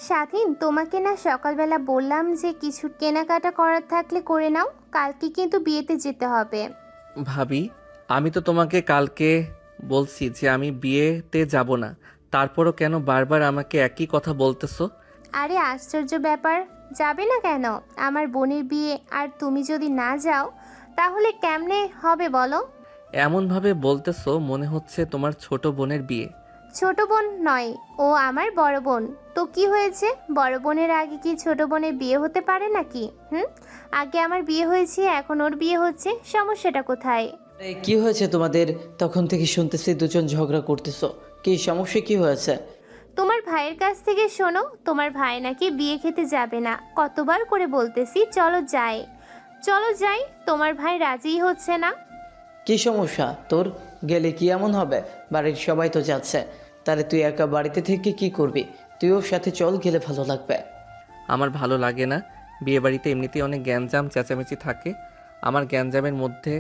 স্বাধীন, তোমাকে না সকালবেলা বললাম যে কিছু কেনাকাটা করার থাকলে করে নাও, কালকে কিন্তু বিয়েতে যেতে হবে। ভাবি, আমি তো তোমাকে কালকে বলছি যে আমি বিয়েতে যাব না, তারপরও কেন বারবার আমাকে একই কথা বলতেছো? আরে আশ্চর্য ব্যাপার, যাবে না কেন? আমার বোনের বিয়ে, আর তুমি যদি না যাও তাহলে কেমনে হবে বলো? এমনভাবে বলতেছো মনে হচ্ছে তোমার ছোট বোনের বিয়ে। ছোট বোন নয়, ও আমার বড় বোন। তো কি হয়েছে, বড় বোনের আগে কি ছোট বোনের বিয়ে হতে পারে নাকি? হুম, আগে আমার বিয়ে হয়েছে, এখন ওর বিয়ে হচ্ছে, সমস্যাটা কোথায়? কি হয়েছে তোমাদের? তখন থেকে শুনতেছি দুজন ঝগড়া করতেছো। কি সমস্যা, কি হয়েছে? তোমার ভাইয়ের কাছ থেকে শোনো, তোমার ভাই নাকি বিয়ে খেতে যাবে না। কতবার করে বলতেছি চলো যাই, চলো যাই, তোমার ভাই রাজিই হচ্ছে না। কি সমস্যা তোর? গেলে কি এমন হবে? বাড়ির সবাই তো যাচ্ছে, তাহলে তুই একা বাড়িতে থেকে কি করবি? তুই ওর সাথে চল, গেলে ভালো লাগবে। আমার ভালো লাগে না। বিয়েবাড়িতে এমনিতেই অনেক গ্যাঞ্জাম চেঁচামেচি থাকে, আমার গ্যাঞ্জামের মধ্যে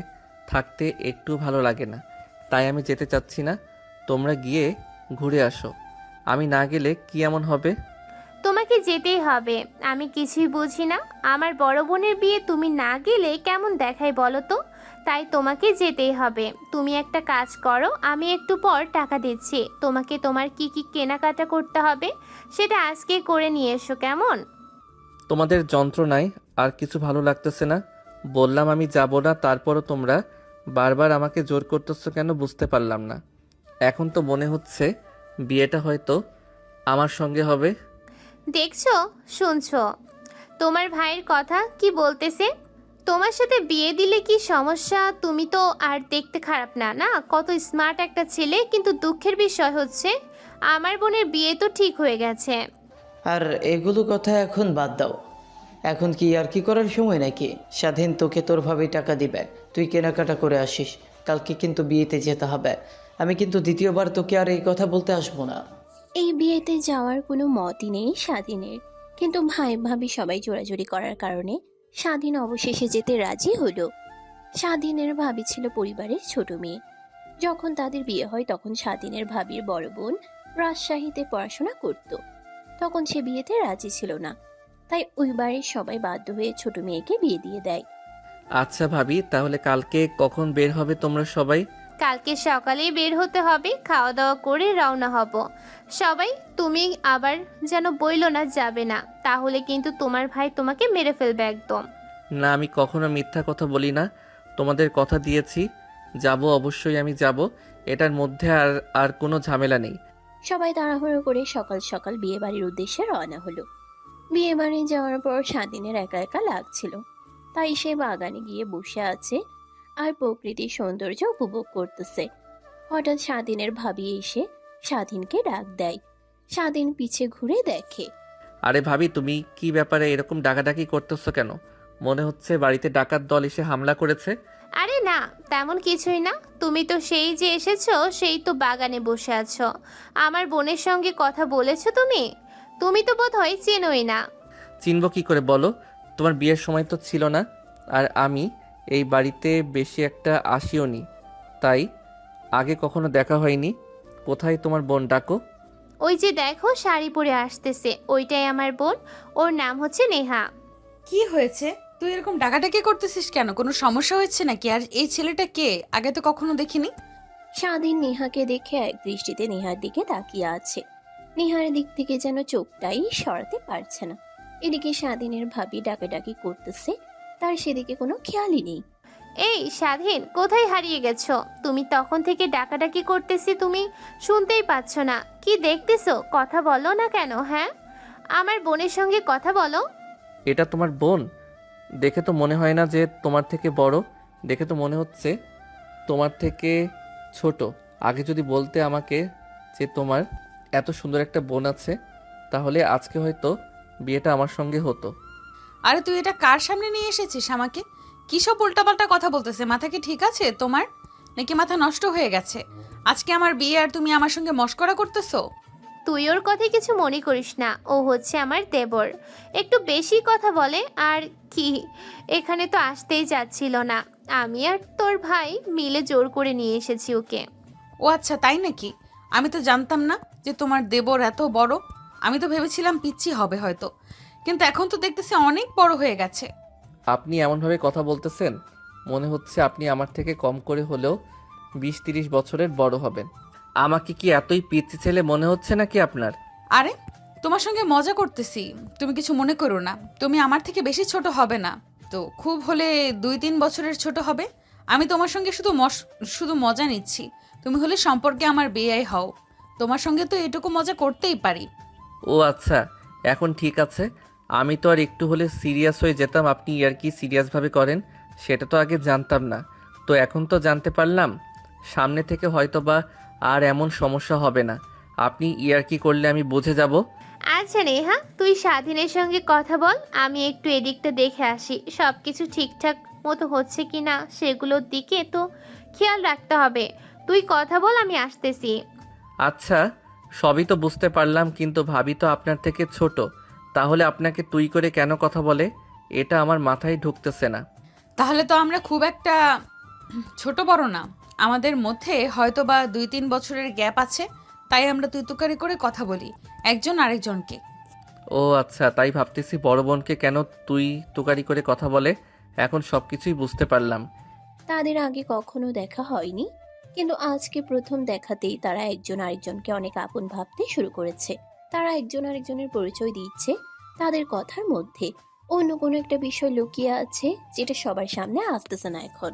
থাকতে একটু ভালো লাগে না, তাই আমি যেতে চাচ্ছি না। তোমরা গিয়ে ঘুরে আসো, আমি না গেলে কি এমন হবে? তোমাকে যেতেই হবে, আমি কিছুই বুঝি না। আমার বড় বোনের বিয়ে তুমি না গেলে কেমন দেখায় বলো তো? তাই তোমাকে যেতেই হবে। তুমি একটা কাজ করো, আমি একটু পর টাকা দিচ্ছি তোমাকে, তোমার কি কি কেনাকাটা করতে হবে সেটা আজকে করে নিয়ে এসো, কেমন? তোমাদের যন্ত্রণায় আর কিছু ভালো লাগতেছে না। বললাম আমি যাব না, তারপরও তোমরা বারবার আমাকে জোর করতেছো কেন বুঝতে পারলাম না। এখন তো মনে হচ্ছে বিয়েটা হয়তো আমার সঙ্গে হবে। দেখছো, শুনছো তোমার ভাইয়ের কথা কি বলতেছে? তোমার সাথে বিয়ে দিলে কি সমস্যা? তুমি তো আর দেখতে খারাপ না, না কত স্মার্ট একটা ছেলে, কিন্তু দুঃখের বিষয় হচ্ছে আমার বোনের বিয়ে তো ঠিক হয়ে গেছে। আর এগুলো কথা এখন বাদ দাও। এখন কি আর কি করার সময় নাকি? স্বাধীন তোকে তোর ভাবেই টাকা দিবে, তুই কেনাকাটা করে আসিস। কালকে কিন্তু বিয়েতে যেতে হবে। আমি কিন্তু দ্বিতীয়বার তোকে আর এই কথা বলতে আসবো না। এই বিয়েতে যাওয়ার কোনো মতই নেই স্বাধীনের, কিন্তু ভাই ভাবি সবাই জোরাজুরি করার কারণে স্বাধীন অবশেষে যেতে রাজি হলো। স্বাধীনের ভাবি ছিল পরিবারের ছোট মেয়ে। যখন তাদের বিয়ে হয় তখন স্বাধীনের ভাবির বড় বোন রাজশাহীতে পড়াশোনা করত। তখন সে বিয়েতে রাজি ছিল না, তাই ওই বাড়ির সবাই বাধ্য হয়ে ছোট মেয়েকে বিয়ে দিয়ে দেয়। আচ্ছা ভাবি, তাহলে কালকে কখন বের হবে তোমরা সবাই? কালকে সকালেই বের হতে হবে, খাওয়া দাওয়া করে রওনা হব সবাই। তুমি আবার যেন বইলো না যাবে না, তাহলে কিন্তু তোমার ভাই তোমাকে মেরে ফেলবে একদম। না, আমি কখনো মিথ্যা কথা বলি না। তোমাদের কথা দিয়েছি, যাব, অবশ্যই আমি যাব। এটার মধ্যে আর আর কোনো ঝামেলা নেই। সবাই তাড়াহুড়ো করে সকাল সকাল বিয়ে বাড়ির উদ্দেশ্যে রওনা হলো। বিয়ে বাড়ি যাওয়ার পর স্বাধীনের একা একা লাগছিল, তাই সে বাগানে গিয়ে বসে আছে আর প্রকৃতির সৌন্দর্য উপভোগ করতেছে। হঠাৎ স্বাধীনের ভাবি এসে স্বাধীনকে ডাক দেয়। স্বাধীন পিছে ঘুরে দেখে। আরে ভাবি, তুমি কি ব্যাপারে এরকম ডাকাডাকি করতেছো কেন? মনে হচ্ছে বাড়িতে ডাকাত দল এসে হামলা করেছে। আরে না, তেমন কিছুই না। তুমি তো সেই যে এসেছো, সেই তো বাগানে বসে আছো। আমার বোনের সঙ্গে কথা বলেছো তুমি? তুমি তো বোধহয় চেনোই না। চিনব কি করে বলো? তোমার বিয়ের সময় তো ছিল না, আর আমি এই বাড়িতে বেশি একটা আসিও নি, তাই আগে কখনো দেখা হয়নি। কোথায় তোমার বোন, ডাকো। ওই যে দেখো শাড়ি পরে আসতেছে, ওইটাই আমার বোন, ওর নাম হচ্ছে নেহা। কি হয়েছে? তুই এরকম ডাকাডাকি করতেছিস কেন? কোনো সমস্যা হয়েছে নাকি? আর এই ছেলেটা কে? আগে তো কখনো দেখিনি। স্বাধীন নেহাকে দেখে এক দৃষ্টিতে নেহার দিকে তাকিয়ে আছে। নেহার দিক থেকে যেন চোখটাই সরাতে পারছে না। এদিকে স্বাধীনের ভাবি ডাকাডাকি করতেছে, তার সেদিকে কোনো খেয়ালই নেই। এই স্বাধীন, কোথায় হারিয়ে গেছো? তুমি তখন থেকে ডাকাডাকি করতেছি, তুমি শুনতেই পাচ্ছ না? কি দেখতেছো? কথা বলো না কেন? হ্যাঁ, আমার বোনের সঙ্গে কথা বলো। এটা তোমার বোন? দেখে তো মনে হয় না যে তোমার থেকে বড়, দেখে তো মনে হচ্ছে তোমার থেকে ছোট। আগে যদি বলতে আমাকে যে তোমার এত সুন্দর একটা বোন আছে, তাহলে আজকে হয়তো বিয়েটা আমার সঙ্গে হতো। আরে তুই এটা কার সামনে নিয়ে এসেছিস আমাকে? কি সব উল্টাপাল্টা কথা বলতেছে? মাথা কি ঠিক আছে তোমার, নাকি মাথা নষ্ট হয়ে গেছে? আজকে আমার বিয়ে আর তুমি আমার সঙ্গে মশকরা করতেছো? তুই ওর কথায় কিছু মনে করিস না, ও হচ্ছে আমার দেবর, একটু বেশি কথা বলে। আর কি, এখানে তো আসতেই যাচ্ছিল না, আমি আর তোর ভাই মিলে জোর করে নিয়ে এসেছি ওকে। ও আচ্ছা, তাই নাকি? আমি তো জানতাম না যে তোমার দেবর এত বড়। আমি তো ভেবেছিলাম পিচ্ছি হবে হয়তো, কিন্তু এখন তো দেখতেছি অনেক বড় হয়ে গেছে। আপনি এমনভাবে কথা বলতেছেন মনে হচ্ছে আপনি আমার থেকে কম করে হলেও 20-30 বছরের বড় হবেন। আমাকে কি এতই পিচ্ছি ছেলে মনে হচ্ছে নাকি আপনার? আরে তোমার সঙ্গে মজা করতেছি, তুমি কিছু মনে করো না। তুমি আমার থেকে বেশি ছোট হবে না তো, খুব হলে 2-3 বছরের ছোট হবে। আমি তোমার সঙ্গে শুধু মজা নিচ্ছি। তুমি হলে সম্পর্কে আমার বেয়াই হও, তোমার সঙ্গে তো এটুকু মজা করতেই পারি। ও আচ্ছা, এখন ঠিক আছে। আমি তো আর একটু হলে সিরিয়াস হয়ে যেতাম আপনি আর কি সিরিয়াসভাবে করেন, সেটা তো আগে জানতাম না। তো এখন তো জানতে পারলাম। সামনে থেকে হয়তো বা আর এমন সমস্যা হবে না। আপনি ইয়ার্কি করলে আমি বুঝে যাব। আচ্ছা নেহা, তুই স্বাধীনের সঙ্গে কথা বল, আমি একটু এদিকটা দেখে আসি সব কিছু ঠিকঠাক মতো হচ্ছে কি না সেগুলোর দিকে তো খেয়াল রাখতে হবে। তুই কথা বল, আমি আসতেছি। আচ্ছা, সবই তো বুঝতে পারলাম, কিন্তু ভাবি তো আপনার থেকে ছোট, তাহলে আপনাকে তুই করে কেন কথা বলে? এটা আমার মাথায় ঢুকতেছে না। তাহলে তো আমরা খুব একটা ছোট বড় না, আমাদের মধ্যে হয়তো বা 2-3 বছরের গ্যাপ আছে, তাই আমরা তুই তুকারি করে কথা বলি একজন আরেকজনকে। ও আচ্ছা, তাই ভাবতেছি বড় বোনকে কেন তুই তুকারি করে কথা বলে। এখন সব কিছুই বুঝতে পারলাম। তাদের আগে কখনো দেখা হয়নি, কিন্তু আজকে প্রথম দেখাতেই তারা একজন আরেকজনকে অনেক আপন ভাবতে শুরু করেছে। তারা একজন আরেকজনের পরিচয় দিচ্ছে তাদের কথার মধ্যে অন্য কোনো একটা বিষয় লুকিয়ে আছে, যেটা সবার সামনে আসতেছে না এখন।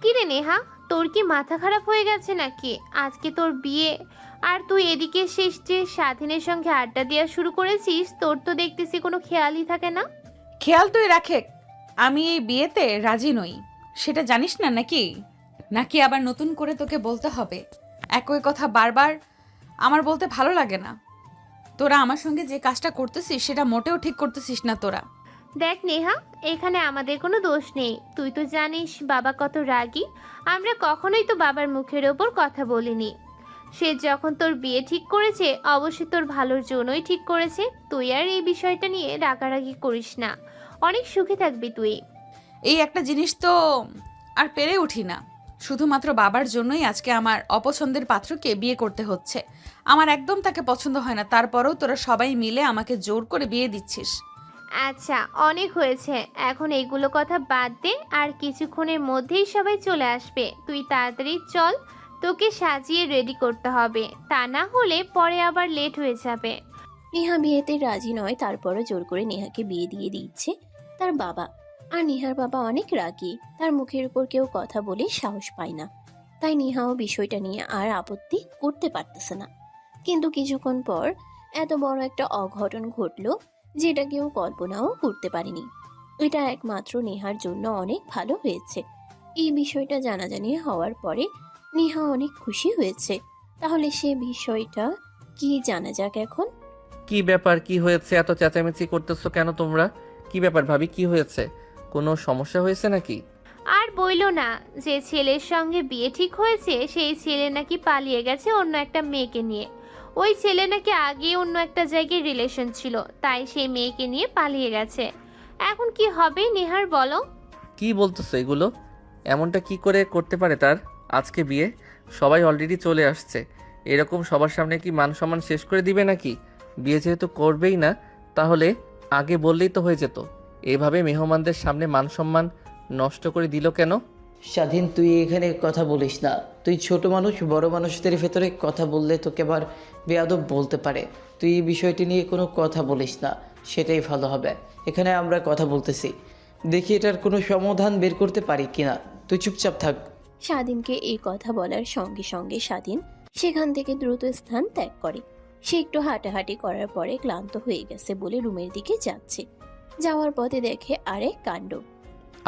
কিরে নেহা, তোর কি মাথা খারাপ হয়ে গেছে নাকি? আজকে তোর বিয়ে আর তুই এদিকে শেষ যে স্বাধীনের সঙ্গে আড্ডা দেওয়া শুরু করেছিস, তোর তো দেখতেছি কোনো খেয়ালই থাকে না। খেয়াল তুই রাখে, আমি এই বিয়েতে রাজি নই, সেটা জানিস না নাকি? নাকি আবার নতুন করে তোকে বলতে হবে? একই কথা বারবার আমার বলতে ভালো লাগে না। তোরা আমার সঙ্গে যে কাজটা করতেছিস সেটা মোটেও ঠিক করতেছিস না তোরা। দেখ নেহা, এখানে আমাদের কোনো দোষ নেই। তুই তো জানিস বাবা কত রাগী। আমরা কখনোই তো বাবার মুখের ওপর কথা বলিনি। সে যখন তোর বিয়ে ঠিক করেছে অবশ্যই তোর ভালোর জন্যই ঠিক করেছে। তুই আর এই বিষয়টা নিয়ে রাগারাগি করিস না, অনেক সুখে থাকবি তুই। এই একটা জিনিস তো আর পেরে উঠি না, শুধুমাত্র বাবার জন্যই আজকে আমার অপছন্দের পাত্রকে বিয়ে করতে হচ্ছে। আমার একদম তাকে পছন্দ হয় না, তারপরেও তোরা সবাই মিলে আমাকে জোর করে বিয়ে দিচ্ছিস। আচ্ছা, অনেক হয়েছে, এখন এইগুলো কথা বাদ দে। আর কিছুক্ষণের মধ্যেই সবাই চলে আসবে। তুই তাড়াতাড়ি চল, তোকে সাজিয়ে রেডি করতে হবে, তা না হলে পরে আবার লেট হয়ে যাবে। নেহা বিয়েতে রাজি নয়, তারপরও জোর করে নেহাকে বিয়ে দিয়ে দিচ্ছে তার বাবা। আর নেহার বাবা অনেক রাগী, তার মুখের উপর কেউ কথা বলে সাহস পায় না। তাই নেহাও বিষয়টা নিয়ে আর আপত্তি করতে পারতেছে না। কিন্তু কিছুক্ষণ পর এত বড় একটা অঘটন ঘটলো, যেটা কেউ কল্পনাও করতে পারেনি। এটা একমাত্র নেহার জন্য অনেক ভালো হয়েছে। এই বিষয়টা জানাজানি হওয়ার পরে নেহা অনেক খুশি হয়েছে। তাহলে সে বিষয়টা কি জানা যাক এখন। কি ব্যাপার, কি হয়েছে? এত চেঁচামেচি করতেছো কেন তোমরা? কি ব্যাপার ভাবি, কি হয়েছে? কোনো সমস্যা হয়েছে নাকি? আর বইলো না, যে ছেলের সঙ্গে বিয়ে ঠিক হয়েছে সেই ছেলে নাকি পালিয়ে গেছে অন্য একটা মেয়েকে নিয়ে। ওই ছেলে নাকি আগে অন্য একটা জায়গায় রিলেশন ছিল, তাই সেই মেয়েকে নিয়ে পালিয়ে গেছে। এখন কি হবে নেহার বলো? কি বলতেছো এগুলো? এমনটা কি করে করতে পারে তার? আজকে বিয়ে, সবাই অলরেডি চলে আসছে, এরকম সবার সামনে কি মান সম্মান শেষ করে দিবে নাকি? বিয়ে যেহেতু করবেই না, তাহলে আগে বললেই তো হয়ে যেত। এভাবে মেহমানদের সামনে মান সম্মান নষ্ট করে দিল কেন? স্বাধীন, তুই এখানে কথা বলিস না। তুই ছোট মানুষ, বড় মানুষদের ভেতরে কথা বললে তোকে আবার বেয়াদব বলতে পারে। তুই এই বিষয়টি নিয়ে কোনো কথা বলিস না, সেটাই ভালো হবে। এখানে আমরা কথা বলতেছি, দেখি এটার কোনো সমাধান বের করতে পারি কিনা। তুই চুপচাপ থাক। স্বাধীনকে এই কথা বলার সঙ্গে সঙ্গে স্বাধীন সেখান থেকে দ্রুত স্থান ত্যাগ করে। সে একটু হাঁটাহাঁটি করার পরে ক্লান্ত হয়ে গেছে বলে রুমের দিকে যাচ্ছে। যাওয়ার পথে দেখে আরেক কাণ্ড।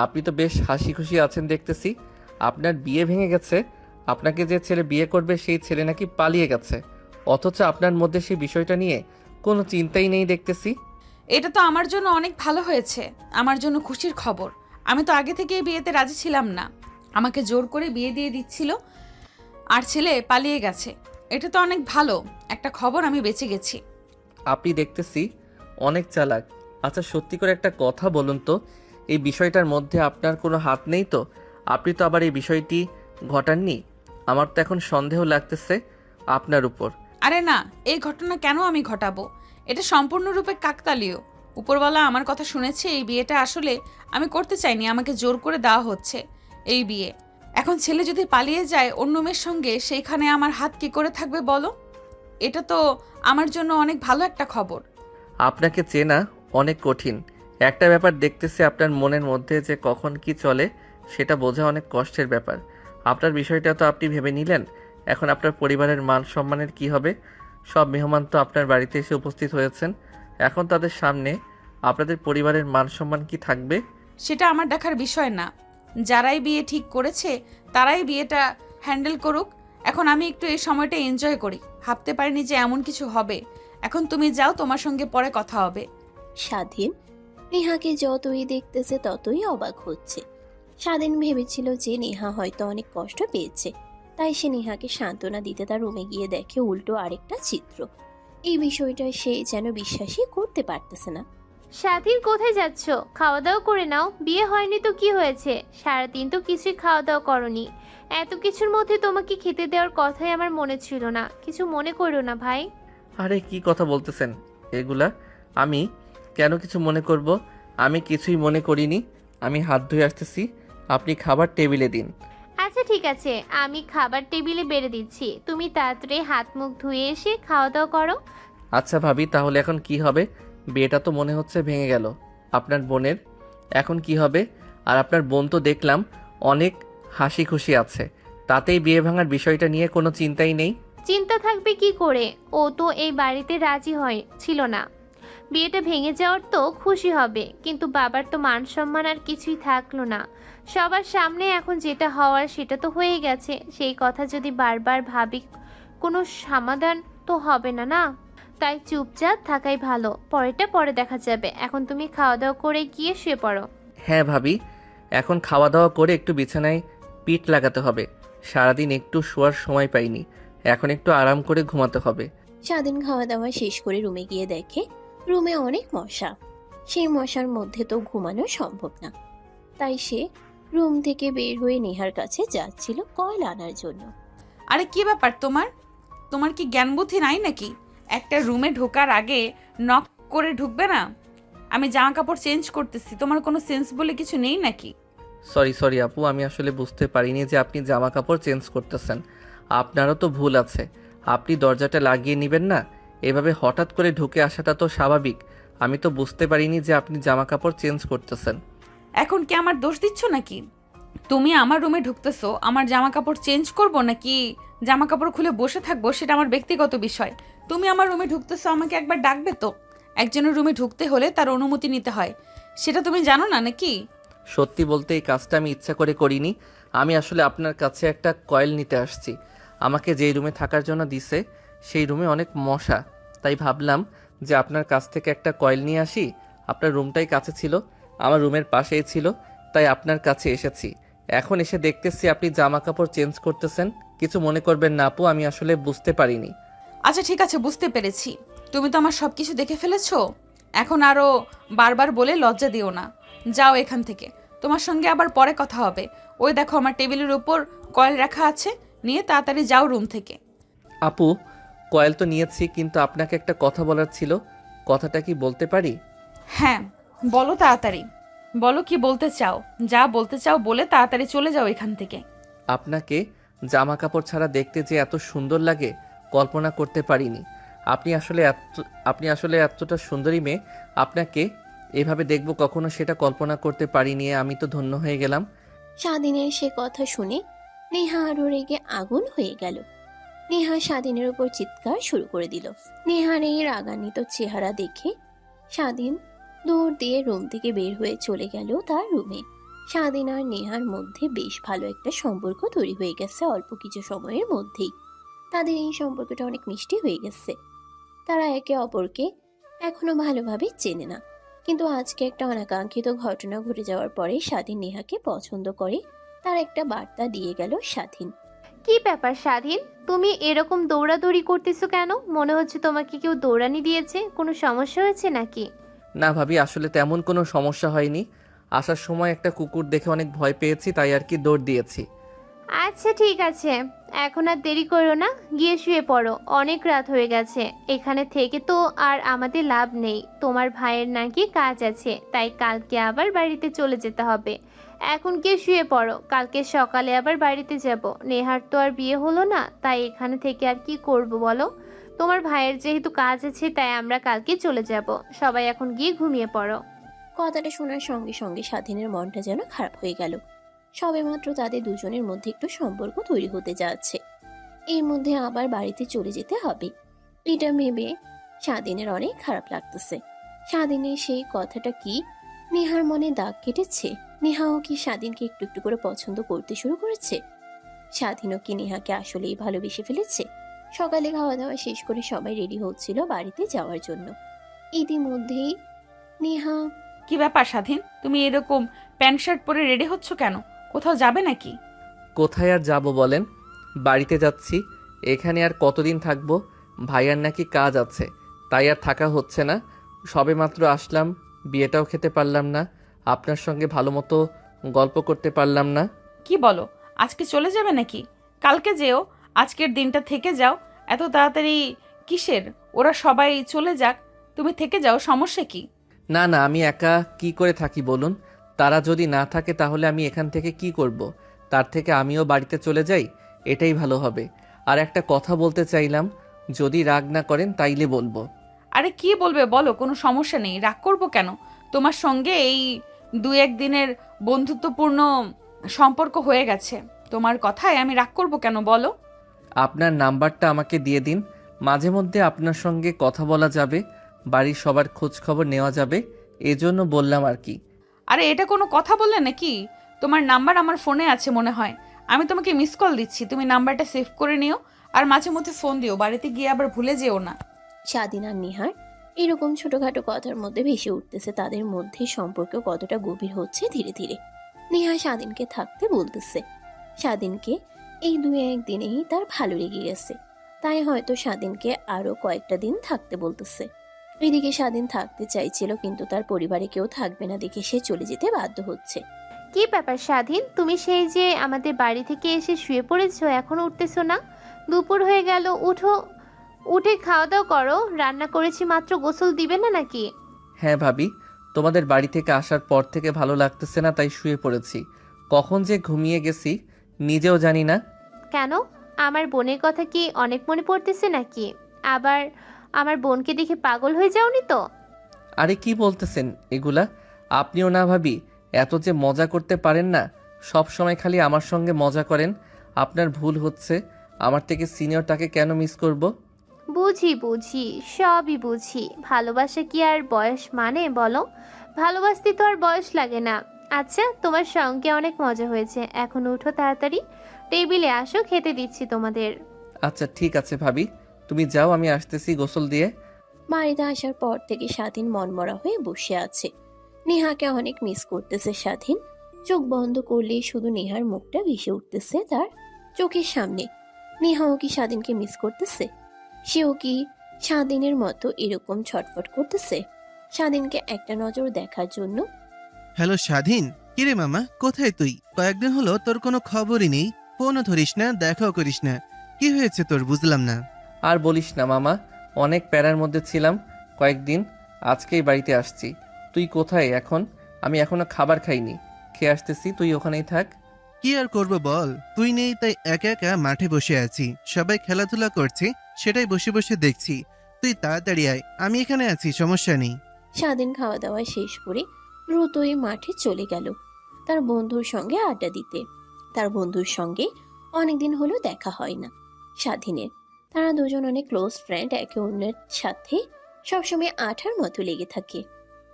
আপনি তো বেশ হাসি খুশি আছেন দেখতেছি। আপনার বিয়ে ভেঙে গেছে, আপনাকে যে ছেলে বিয়ে করবে সেই ছেলে নাকি পালিয়ে গেছে, অথচ আপনার মধ্যে সেই বিষয়টা নিয়ে কোনো চিন্তাই নেই দেখতেছি। এটা তো আমার জন্য অনেক ভালো হয়েছে, আমার জন্য খুশির খবর। আমি তো আগে থেকে এই বিয়েতে রাজি ছিলাম না, আমাকে জোর করে বিয়ে দিয়ে দিচ্ছিল আর ছেলে পালিয়ে গেছে। এটা তো অনেক ভালো একটা খবর, আমি বেঁচে গেছি। আপনি দেখতেছি অনেক চালাক। আচ্ছা সত্যি করে একটা কথা বলুন তো, এই বিষয়টার মধ্যে আপনার কোনো হাত নেই তো? আপনি তো আবার এই বিষয়টি ঘটাননি। আমার তো এখন সন্দেহ লাগতেছে আপনার উপর। আরে না, এই ঘটনা কেন আমি ঘটাবো? এটা সম্পূর্ণরূপে কাকতালীয়। উপরওয়ালা আমার কথা শুনেছে। এই বিয়েটা আসলে আমি করতে চাইনি, আমাকে জোর করে দেওয়া হচ্ছে এই বিয়ে। এখন ছেলে যদি পালিয়ে যায় অন্য মেয়ের সঙ্গে, সেইখানে আমার হাত কি করে থাকবে বলো? এটা তো আমার জন্য অনেক ভালো একটা খবর। আপনাকে চেনা অনেক কঠিন। একটা ব্যাপার দেখতেছি, আপনার মনের মধ্যে যে কখন কি চলে সেটা বোঝা অনেক কষ্টের ব্যাপার। আপনার বিষয়টা তো আপনি ভেবে নিলেন, এখন আপনার পরিবারের মান সম্মানের কি হবে? সব মেহমান তো আপনার বাড়িতে এসে উপস্থিত হয়েছেন, এখন তাদের সামনে আপনাদের পরিবারের মান সম্মান কি থাকবে? সেটা আমার দেখার বিষয় না। যারাই বিয়ে ঠিক করেছে তারাই বিয়েটা হ্যান্ডেল করুক। এখন আমি একটু এই সময়টা এনজয় করি। ভাবতে পারিনি যে এমন কিছু হবে। এখন তুমি যাও, তোমার সঙ্গে পরে কথা হবে। স্বাধীন নেহাকে যতই দেখতেছে ততই অবাক হচ্ছে। স্বাধীন ভেবেছিল যে নেহা হয়তো অনেক কষ্ট পেয়েছে, তাই সে নেহাকে সান্ত্বনা দিতে তার রুমে গিয়ে দেখে উল্টো আরেকটা চিত্র। এই বিষয়টা সে যেন বিশ্বাসই করতে পারতেছে না। স্বাধীন, কোথায় যাচ্ছ? খাওয়া দাওয়া করে নাও। বিয়ে হয়নি তো কি হয়েছে? সারাদিন তো কিছুই খাওয়া দাওয়া করনি। এত কিছুর মধ্যে তোমাকে খেতে দেওয়ার কথাই আমার মনে ছিল না। কিছু মনে করো না ভাই। আরে কি কথা বলতেছেন এগুলা? আমি কেন কিছু মনে করব? আমি কিছুই মনে করিনি। আমি হাত ধুয়ে আসতেছি, আপনি খাবার টেবিলে দিন। আচ্ছা ঠিক আছে, আমি খাবার টেবিলে বেড়ে দিচ্ছি। তুমি তাড়াতাড়ি হাত মুখ ধুয়ে এসে খাওয়া দাওয়া করো। আচ্ছা ভাবি, তাহলে এখন কি হবে? বিয়েটা তো মনে হচ্ছে ভেঙে গেল আপনার বোনের। এখন কি হবে? আর আপনার বোন তো দেখলাম অনেক হাসি খুশি আছে, তাতেই বিয়ে ভাঙার বিষয়টা নিয়ে কোনো চিন্তাই নেই। চিন্তা থাকবে কি করে? ও তো এই বাড়িতে রাজি ছিল না। বিয়েটা ভেঙে যাওয়ার তো খুশি হবে, কিন্তু বাবার তো মান সম্মান আর কিছুই থাকলো না। সবার সামনে এখন যেটা হওয়ার সেটা তো হয়ে গেছে। সেই কথা যদি বারবার ভাবি, কোনো সমাধান তো হবে না, না? তাই চুপচাপ থাকাই ভালো। পরেরটা পরে দেখা যাবে। এখন তুমি খাওয়া দাওয়া করে গিয়ে শুয়ে পড়ো। হ্যাঁ ভাবি, এখন খাওয়া দাওয়া করে একটু বিছানায় পিঠ লাগাতে হবে। সারাদিন একটু শোয়ার সময় পাইনি, এখন একটু আরাম করে ঘুমাতে হবে। স্বাধীন খাওয়া দাওয়া শেষ করে রুমে গিয়ে দেখে রুমে অনেক মশা। সেই মশার মধ্যে তো ঘুমানো সম্ভব না, তাই সে রুম থেকে বের হয়ে নেহার কাছে যাচ্ছিল কয়েল আনার জন্য। আরে কি ব্যাপার তোমার? তোমার কি জ্ঞান বুদ্ধি নাই নাকি? একটা রুমে ঢোকার আগে নক করে ঢুকবে না? আমি জামা কাপড় চেঞ্জ করতেছি, তোমার কোনো সেন্স বলে কিছু নেই নাকি? সরি আপু, আমি আসলে বুঝতে পারিনি যে আপনি জামা কাপড় চেঞ্জ করতেছেন। আপনারও তো ভুল আছে, আপনি দরজাটা লাগিয়ে নেবেন না? এভাবে হঠাৎ করে ঢুকে আসাটা তো স্বাভাবিক। আমি তো বুঝতে পারিনি যে আপনি জামা কাপড় চেঞ্জ করতেছেন। এখন কি আমার দোষ দিচ্ছ নাকি? তুমি আমার রুমে ঢুকতেছো, আমার জামা কাপড় চেঞ্জ করবো নাকি জামা কাপড় খুলে বসে থাকবো সেটা আমার ব্যক্তিগত বিষয়। তুমি আমার রুমে ঢুকতেছো, আমাকে একবার ডাকবে তো? একজনের রুমে ঢুকতে হলে তার অনুমতি নিতে হয়, সেটা তুমি জানো না নাকি? সত্যি বলতে এই কাজটা আমি ইচ্ছা করে করিনি। আমি আসলে আপনার কাছে একটা কয়েল নিতে আসছি। আমাকে যেই রুমে থাকার জন্য দিছে সেই রুমে অনেক মশা, তাই ভাবলাম যে আপনার কাছ থেকে একটা কয়েল নিয়ে আসি। আপনার রুমটাই কাছে ছিল, আমার রুমের পাশেই ছিল, তাই আপনার কাছে এসেছি। এখন এসে দেখতেছি আপনি জামা কাপড় চেঞ্জ করতেছেন। কিছু মনে করবেন না আপু, আমি আসলে বুঝতে পারিনি। আচ্ছা ঠিক আছে, বুঝতে পেরেছি। তুমি তো আমার সব কিছু দেখে ফেলেছো। এখন আরও বারবার বলে লজ্জা দিও না। যাও এখান থেকে, তোমার সঙ্গে আবার পরে কথা হবে। ওই দেখো আমার টেবিলের উপর কয়েল রাখা আছে, নিয়ে তাড়াতাড়ি যাও রুম থেকে। আপু, কয়েল তো নিয়েছি, কিন্তু আপনাকে একটা কথা বলার ছিল। কথাটা কি বলতে পারি? হ্যাঁ বলো, তাড়াতাড়ি বলো কি বলতে চাও। যা বলতে চাও বলে তাড়াতাড়ি চলে যাও এখান থেকে। আপনাকে জামা কাপড় ছাড়া দেখতে যে এত সুন্দর লাগে কল্পনা করতে পারিনি। আপনি আসলে এতটা সুন্দরী মেয়ে, আপনাকে এভাবে দেখব কখনো সেটা কল্পনা করতে পারিনি। আমি তো ধন্য হয়ে গেলাম। স্বাধীনের সে কথা শুনে নেহা আরো রেগে আগুন হয়ে গেল। নেহা স্বাধীনের উপর চিৎকার শুরু করে দিল। নেহার এই রাগান্বিত চেহারা দেখে স্বাধীন দৌড় দিয়ে রুম থেকে বের হয়ে চলে গেল তার রুমে। স্বাধীন আর নেহার মধ্যে বেশ ভালো একটা সম্পর্ক তৈরি হয়ে গেছে অল্প কিছু সময়ের মধ্যেই। তাদের এই সম্পর্কটা অনেক মিষ্টি হয়ে গেছে। তারা একে অপরকে এখনো ভালোভাবে চেনে না, কিন্তু আজকে একটা অনাকাঙ্ক্ষিত ঘটনা ঘটে যাওয়ার পরে স্বাধীন নেহাকে পছন্দ করে, তার একটা বার্তা দিয়ে গেল স্বাধীন। কি ব্যাপার স্বাধীন, তুমি এরকম দৌড়াদৌড়ি করতেছো কেন? মনে হচ্ছে তোমাকে কেউ দৌড়ানি দিয়েছে। কোনো সমস্যা হয়েছে নাকি? না ভাবি, আসলে তেমন কোনো সমস্যা হয়নি। আসার সময় একটা কুকুর দেখে অনেক ভয় পেয়েছি, তাই আর কি দৌড় দিয়েছি। আচ্ছা ঠিক আছে, এখন আর দেরি করো না, গিয়ে শুয়ে পড়ো, অনেক রাত হয়ে গেছে। এখানে থেকে তো আর আমাদের লাভ নেই, তোমার ভাইয়ের নাকি কাজ আছে, তাই কালকে আবার বাড়িতে চলে যেতে হবে। এখন গিয়ে শুয়ে পড়ো, কালকে সকালে আবার বাড়িতে যাব। নেহার তো আর বিয়ে হলো না, তাই এখানে থেকে আর কি করব বলো। তোমার ভাইয়ের যেহেতু কাজ আছে, তাই আমরা কালকে চলে যাব। সবাই এখন গিয়ে ঘুমিয়ে পড়ো। কথাটা শোনার সঙ্গে সঙ্গে স্বাধীনের মনটা যেন খারাপ হয়ে গেল। সবেমাত্র তাদের দুজনের মধ্যে একটু সম্পর্ক তৈরি হতে যাচ্ছে, এর মধ্যে আবার বাড়িতে চলে যেতে হবে। এটা ভেবে স্বাধীনের অনেক খারাপ লাগতেছে। স্বাধীনের সেই কথাটা কি নেহার মনে দাগ কেটেছে? নেহাও কি স্বাধীনকে একটু একটু করে পছন্দ করতে শুরু করেছে? স্বাধীনও কি নেহাকে আসলেই ভালোবেসে ফেলেছে? সকালে খাওয়া দাওয়া শেষ করে সবাই রেডি হচ্ছিল বাড়িতে যাওয়ার জন্য। ইতিমধ্যেই নেহা কি ব্যাপার স্বাধীন, তুমি এরকম প্যান্ট শার্ট পরে রেডি হচ্ছ কেন? কোথাও যাবে নাকি? কোথায় আর যাব বলেন, বাড়িতে যাচ্ছি। এখানে আর কতদিন থাকবো? ভাইয়ার নাকি কাজ আছে, তাই আর থাকা হচ্ছে না। সবেমাত্র আসলাম, বিয়েটাও খেতে পারলাম না, আপনার সঙ্গে ভালো মতো গল্প করতে পারলাম না। কি বলো, আজকে চলে যাবে নাকি? কালকে যেও, আজকের দিনটা থেকে যাও। এত তাড়াতাড়ি কিসের? ওরা সবাই চলে যাক, তুমি থেকে যাও, সমস্যা কি? না না, আমি একা কি করে থাকি বলুন? তারা যদি না থাকে তাহলে আমি এখান থেকে কি করব? তার থেকে আমিও বাড়িতে চলে যাই, এটাই ভালো হবে। আর একটা কথা বলতে চাইলাম, যদি রাগ না করেন তাইলে বলবো। আরে কি বলবে বলো, কোনো সমস্যা নেই, রাগ করবো কেন? তোমার সঙ্গে এই 2-1 দিনের বন্ধুত্বপূর্ণ সম্পর্ক হয়ে গেছে, তোমার কথায় আমি রাগ করবো কেন বলো? আপনার নাম্বারটা আমাকে দিয়ে দিন, মাঝে মধ্যে আপনার সঙ্গে কথা বলা যাবে, বাড়ির সবার খোঁজ খবর নেওয়া যাবে, এজন্য বললাম আর কি। আরে এটা কোনো কথা বললে নাকি? তোমার নাম্বার আমার ফোনে আছে মনে হয়, আমি তোমাকে মিস কল দিচ্ছি, তুমি নাম্বারটা সেভ করে নিও, আর মাঝে মধ্যে ফোন দিও, বাড়িতে গিয়ে আবার ভুলে যেও না। স্বাধীন আর নিহার এরকম ছোটখাটো কথার মধ্যে ভেসে উঠতেছে তাদের মধ্যে সম্পর্ক কতটা গভীর হচ্ছে ধীরে ধীরে। নেহা স্বাধীনকে থাকতে বলতেছে। স্বাধীনকে এই 2-1 দিনেই তার ভালো লেগে গেছে, তাই হয়তো স্বাধীনকে আরো কয়েকটা দিন থাকতে বলতেছে। এদিকে স্বাধীন থাকতে চাইছিল, কিন্তু তার পরিবারে কেউ থাকবে না দেখে সে চলে যেতে বাধ্য হচ্ছে। কি ব্যাপার স্বাধীন, তুমি সেই যে আমাদের বাড়ি থেকে এসে শুয়ে পড়েছো, এখনো উঠতেছো না? দুপুর হয়ে গেল, উঠো, উঠে খাওয়া দাওয়া করো, রান্না করেছি মাত্র, গোসল দিবে না নাকি? হ্যাঁ ভাবি, তোমাদের বাড়ি থেকে আসার পর থেকে ভালো লাগতেছে না, তাই শুয়ে পড়েছি। কখন যে ঘুমিয়ে গেছি নিজেও জানি না। কেন, আমার বোনের কথা কি অনেক মনে পড়তেছে নাকি? আবার আমার বোনকে দেখে পাগল হয়ে যাওনি তো? আরে কি বলতেছেন এগুলা? আপনিও না ভাবি, এত যে মজা করতে পারেন না, সব সময় খালি আমার সঙ্গে মজা করেন। আপনার ভুল হচ্ছে, আমার থেকে সিনিয়রটাকে কেন মিস করব? বুঝি বুঝি, সবই বুঝি। ভালোবাসা কি আর বয়স মানে বলো? ভালোবাসতে তো আর বয়স লাগে না। আচ্ছা, তোমার সঙ্গে অনেক মজা হয়েছে, এখন উঠো তাড়াতাড়ি, টেবিলে আসো, খেতে দিচ্ছি তোমাদের। আচ্ছা ঠিক আছে ভাবি, তুমি যাও, আমি আসতেছি গোসল দিয়ে। বাড়িতে আসার পর থেকে স্বাধীন মনমরা হয়ে বসে আছে। নেহাকে অনেক মিস করতেছে স্বাধীন। চোখ বন্ধ করলেই শুধু নেহার মুখটা ভেসে উঠতেছে তার চোখের সামনে। নেহাও কি স্বাধীনকে মিস করতেছে? সেও কি স্বাধীনের মতো এরকম ছটফট করতেছে স্বাধীনকে একটা নজর দেখার জন্য? হ্যালো স্বাধীন, কিরে মামা, কোথায় তুই? কয়েকদিন হলো তোর কোনো খবরই নেই, ফোনও ধরিস না, দেখাও করিস না। কি হয়েছে তোর, বুঝলাম না। আর বলিস না মামা, অনেক প্যারার মধ্যে ছিলাম কয়েকদিন, আজকেই বাড়িতে আসছি। তুই কোথায় এখন? আমি এখনো খাবার খাইনি, খেয়ে আসতেছি, তুই ওখানেই থাক। কি আর করব বল, তুই নেই তাই একা একা মাঠে বসে আছি, সবাই খেলাধুলা করছে, সেটাই বসে বসে দেখছি। তুই তাড়াতাড়ি আয়, আমি এখানে আছি, সমস্যা নেই। স্বাধীন খাওয়া দাওয়া শেষ করে দ্রুতই মাঠে চলে গেল তার বন্ধুর সঙ্গে আড্ডা দিতে। তার বন্ধুর সঙ্গে অনেকদিন হলো দেখা হয় না স্বাধীনের। তারা দুজন অনেক ক্লোজ ফ্রেন্ড, একে অন্যের সাথে সবসময় আঠার মতো লেগে থাকে।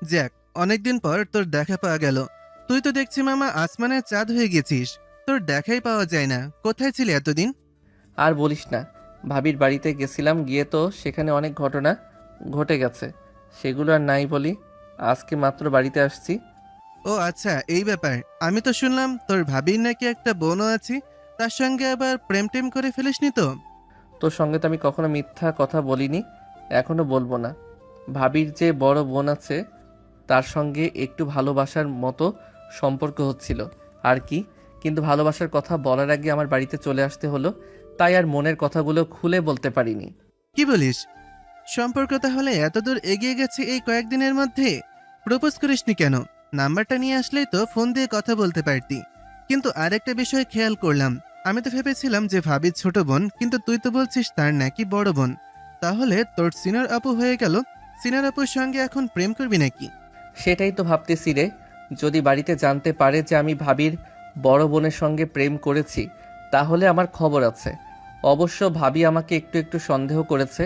যাক, অনেকদিন পর তোর দেখা পাওয়া গেল। তুই তো দেখছি মামা আসমানে চাঁদ হয়ে গেছিস, তোর দেখাই পাওয়া যায় না। কোথায় ছিলি এতদিন? আর বলিস না, ভাবির বাড়িতে গেছিলাম, গিয়ে তো সেখানে অনেক ঘটনা ঘটে গেছে, সেগুলো আর নাই বলি। আজকে মাত্র বাড়িতে আসছি। ও আচ্ছা, এই ব্যাপার। আমি তো শুনলাম তোর ভাবির নাকি একটা বোনও আছে, তার সঙ্গে আবার প্রেম টেম করে ফেলিসনি তো? তোর সঙ্গে তো আমি কখনো মিথ্যা কথা বলিনি, এখনো বলবো না। ভাবির যে বড় বোন আছে, তার সঙ্গে একটু ভালোবাসার মতো সম্পর্ক হচ্ছিল আর কি, কিন্তু ভালোবাসার কথা বলার আগে আমার বাড়িতে চলে আসতে হলো, তাই আর মনের কথাগুলো খুলে বলতে পারিনি। কি বলিস? সম্পর্ক তাহলে এতদূর এগিয়ে গেছে এই কয়েকদিনের মধ্যে? প্রপোজ করিসনি কেন? নাম্বারটা নিয়ে আসলেই তো ফোন দিয়ে কথা বলতে পারতি। কিন্তু আরেকটা বিষয় খেয়াল করলাম, আমি তো ভেবেছিলাম যে ভাবির ছোট বোন, কিন্তু তুই তো বলছিস তার নাকি বড় বোন। তাহলে তোর সিনিয়র আপু হয়ে গেল। সিনিয়র আপুর সঙ্গে এখন প্রেম করবি নাকি? সেটাই তো ভাবতেছি রে। যদি বাড়িতে জানতে পারে যে আমি ভাবির বড় বোনের সঙ্গে প্রেম করেছি, তাহলে আমার খবর আছে। অবশ্য ভাবি আমাকে একটু একটু সন্দেহ করেছে।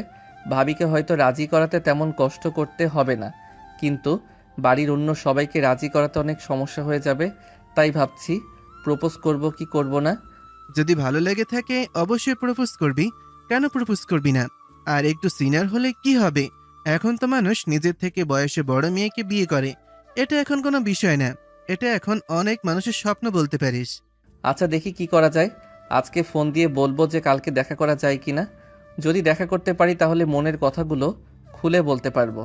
ভাবিকে হয়তো রাজি করাতে তেমন কষ্ট করতে হবে না, কিন্তু বাড়ির অন্য সবাইকে রাজি করাতে অনেক সমস্যা হয়ে যাবে। তাই ভাবছি প্রপোজ করব কি করব না। যদি ভালো লেগে থাকে অবশ্যই প্রপোজ করবি, কেন প্রপোজ করবি না? আর একটু সিনিয়র হলে কি হবে? এখন তো মানুষ নিজের থেকে বয়সে বড় মেয়েকে বিয়ে করে। এটা এখন কোনো বিষয় না, এটা এখন অনেক মানুষের স্বপ্ন বলতে পারিস। আচ্ছা দেখি কি করা যায়। আজকে ফোন দিয়ে বলবো যে কালকে দেখা করা যায় কি না। যদি দেখা করতে পারি তাহলে মনের কথাগুলো খুলে বলতে পারবো।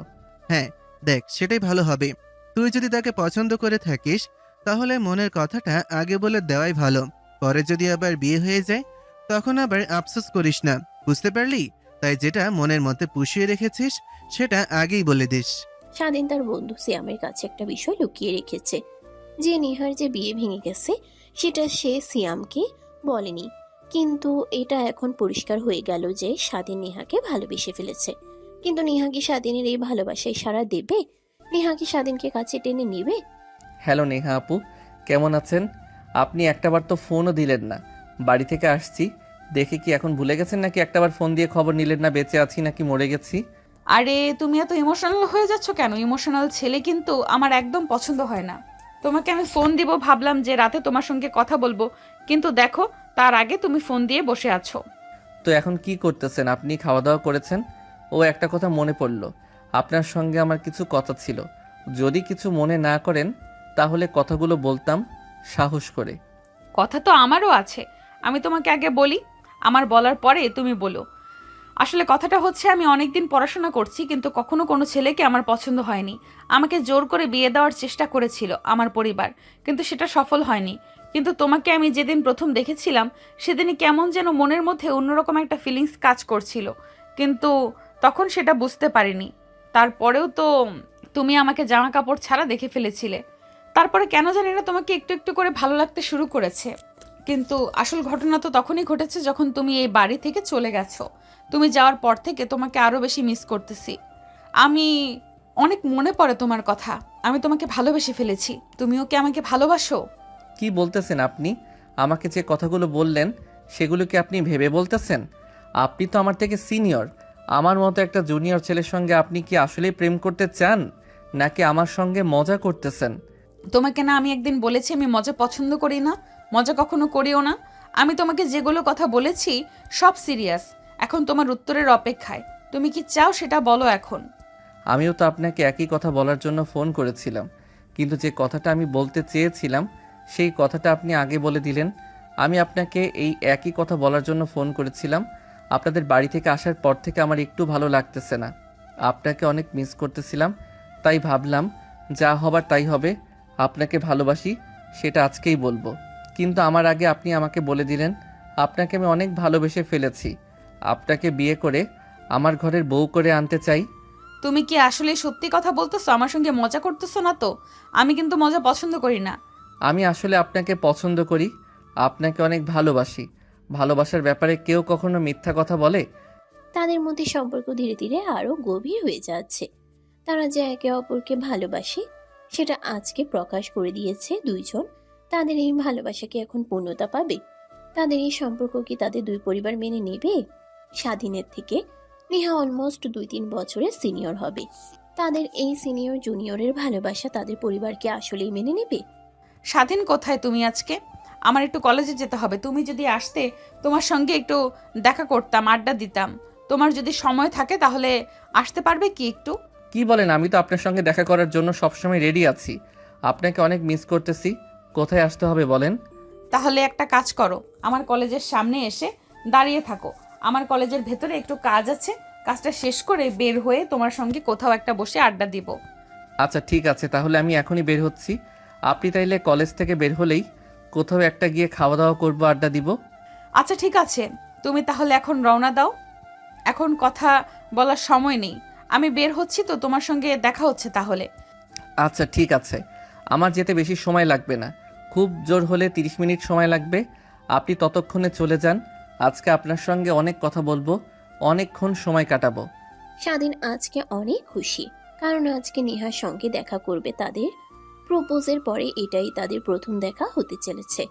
হ্যাঁ, দেখ সেটাই ভালো হবে। তুই যদি তাকে পছন্দ করে থাকিস তাহলে মনের কথাটা আগে বলে দেওয়াই ভালো। পরে যদি আবার বিয়ে হয়ে যায় তখন আবার আফসোস করিস না, বুঝতে পারলি? তাই যেটা মনের মধ্যে পুষিয়ে রেখেছিস সেটা আগেই বলে দিস। স্বাধীন তার বন্ধু সিয়ামের কাছে একটা বিষয় লুকিয়ে রেখেছে, যে নিহার যে বিয়ে ভেঙে গেছে সেটা সে সিয়ামকে বলেনি। কিন্তু এটা এখন পরিষ্কার হয়ে গেল যে স্বাধীন নেহাকে ভালোবেসে ফেলেছে। কিন্তু নেহা কি স্বাধীনের এই ভালোবাসায় সাড়া দেবে? নেহা কি স্বাধীনকে কাছে টেনে নেবে? হ্যালো নেহা আপু, কেমন আছেন? আপনি একটাবার তো ফোনও দিলেন না। বাড়ি থেকে আসছি দেখে কি এখন ভুলে গেছেন নাকি একটাবার ফোন দিয়ে খবর নিলেন না বেঁচে আছি নাকি মরে গেছি? আরে তুমি এত ইমোশনাল হয়ে যাচ্ছ কেন? ইমোশনাল ছেলে কিন্তু আমার একদম পছন্দ হয় না। তোমাকে আমি ফোন দিব ভাবলাম যে রাতে তোমার সঙ্গে কথা বলবো, কিন্তু দেখো তার আগে তুমি ফোন দিয়ে বসে আছো। তো এখন কি করতেছেন? আপনি খাওয়া দাওয়া করেছেন? ও একটা কথা মনে পড়ল, আপনার সঙ্গে আমার কিছু কথা ছিল। যদি কিছু মনে না করেন তাহলে কথাগুলো বলতাম সাহস করে। কথা তো আমারও আছে, আমি তোমাকে আগে বলি, আমার বলার পরে তুমি বলো। আসলে কথাটা হচ্ছে, আমি অনেকদিন পড়াশোনা করছি কিন্তু কখনো কোনো ছেলেকে আমার পছন্দ হয়নি। আমাকে জোর করে বিয়ে দেওয়ার চেষ্টা করেছিল আমার পরিবার, কিন্তু সেটা সফল হয়নি। কিন্তু তোমাকে আমি যেদিন প্রথম দেখেছিলাম সেদিনই কেমন যেন মনের মধ্যে অন্যরকম একটা ফিলিংস কাজ করছিল, কিন্তু তখন সেটা বুঝতে পারিনি। তারপরেও তো তুমি আমাকে জামা কাপড় ছাড়া দেখে ফেলেছিলে। তারপরে কেন জানি না তোমাকে একটু একটু করে ভালো লাগতে শুরু করেছে। কিন্তু আসল ঘটনা তো তখনই ঘটেছে যখন তুমি এই বাড়ি থেকে চলে গেছো। তুমি যাওয়ার পর থেকে তোমাকে আরো বেশি মিস করতেছি। আমি অনেক মনে পড়ে তোমার কথা। আমি তোমাকে ভালোবেসে ফেলেছি, তুমিও কি আমাকে ভালোবাসো? কি বলতেছেন আপনি? আমাকে যে কথাগুলো বললেন সেগুলো কি আপনি ভেবে বলতেছেন? আপনি তো আমার থেকে সিনিয়র। আমার মতো একটা জুনিয়র ছেলের সঙ্গে আপনি কি আসলেই প্রেম করতে চান, নাকি আমার সঙ্গে মজা করতেছেন? তোমাকে না আমি একদিন বলেছি আমি মজা পছন্দ করি না, মজা কখনো করিও না। আমি তোমাকে যেগুলো কথা বলেছি সব সিরিয়াস। এখন তোমার উত্তরের অপেক্ষায়। তুমি কি চাও সেটা বলো এখন। আমিও তো আপনাকে একই কথা বলার জন্য ফোন করেছিলাম, কিন্তু যে কথাটা আমি বলতে চেয়েছিলাম সেই কথাটা আপনি আগে বলে দিলেন। আমি আপনাকে এই একই কথা বলার জন্য ফোন করেছিলাম। আপনাদের বাড়ি থেকে আসার পর থেকে আমার একটু ভালো লাগতেছে না। আপনাকে অনেক মিস করতেছিলাম, তাই ভাবলাম যা হবার তাই হবে। আপনাকে ভালোবাসি সেটা আজকেই বলবো, কিন্তু আমার আগে আপনি আমাকে বলে দিলেন আপনাকে আমি অনেক ভালোবেসে ফেলেছি। আপনাকে বিয়ে করে আমার ঘরের বউ করে আনতে চাই। তুমি কি আসলে সত্যি কথা বলতেছো? আমার সঙ্গে মজা করতেছো না তো? আমি কিন্তু মজা পছন্দ করি না। আমি আসলে আপনাকে পছন্দ করি, আপনাকে অনেক ভালোবাসি। ভালোবাসার ব্যাপারে কেউ কখনো মিথ্যা কথা বলে? তাদের মধ্যে সম্পর্ক ধীরে ধীরে আরো গভীর হয়ে যাচ্ছে। তারা যে একে অপরকে ভালোবাসে সেটা আজকে প্রকাশ করে দিয়েছে দুইজন। তাদের এই ভালোবাসা কি এখন পূর্ণতা পাবে? তাদের এই সম্পর্ক কি তাদের দুই পরিবার মেনে নেবে? স্বাধীনের থেকে নেহা অলমোস্ট 2-3 বছরের সিনিয়র হবে। তাদের এই সিনিয়র জুনিয়রের ভালোবাসা তাদের পরিবারকে আসলেই মেনে নেবে? স্বাধীন কোথায় তুমি আজকে? আমার একটু কলেজে যেতে হবে। তুমি যদি আসতে তোমার সঙ্গে একটু দেখা করতাম, আড্ডা দিতাম। তোমার যদি সময় থাকে তাহলে আসতে পারবে কি একটু? কি বলেন? আমি তো আপনার সঙ্গে দেখা করার জন্য সবসময় রেডি আছি। আপনাকে অনেক মিস করতেছি। কোথায় আসতে হবে বলেন? তাহলে একটা কাজ করো, আমার কলেজের সামনে এসে দাঁড়িয়ে থাকো। আমার কলেজের ভেতরে একটু কাজ আছে, কাজটা শেষ করে বের হয়ে তোমার সঙ্গে কোথাও একটা বসে আড্ডা দিব। আচ্ছা ঠিক আছে, তাহলে আমি এখনই বের হচ্ছি। আপনি তাইলে কলেজ থেকে বের হলেই কোথাও একটা গিয়ে খাওয়া দাওয়া করবো, আড্ডা দিব। আচ্ছা ঠিক আছে, তুমি তাহলে এখন রওনা দাও। এখন কথা বলার সময় নেই, আমি বের হচ্ছি তো, তোমার সঙ্গে দেখা হচ্ছে তাহলে। আচ্ছা ঠিক আছে, আমার যেতে বেশি সময় লাগবে না, খুব জোর হলে 30 মিনিট সময় লাগবে। আপনি ততক্ষণে চলে যান। আজকে আপনার সঙ্গে অনেক কথা বলবো, অনেকক্ষণ সময় কাটাবো। স্বাধীন আজকে অনেক খুশি, কারণ আজকে নেহার সঙ্গে দেখা করবে তাদের। প্রপোজের পরে এটাই তাদের প্রথম দেখা হতে চলেছে।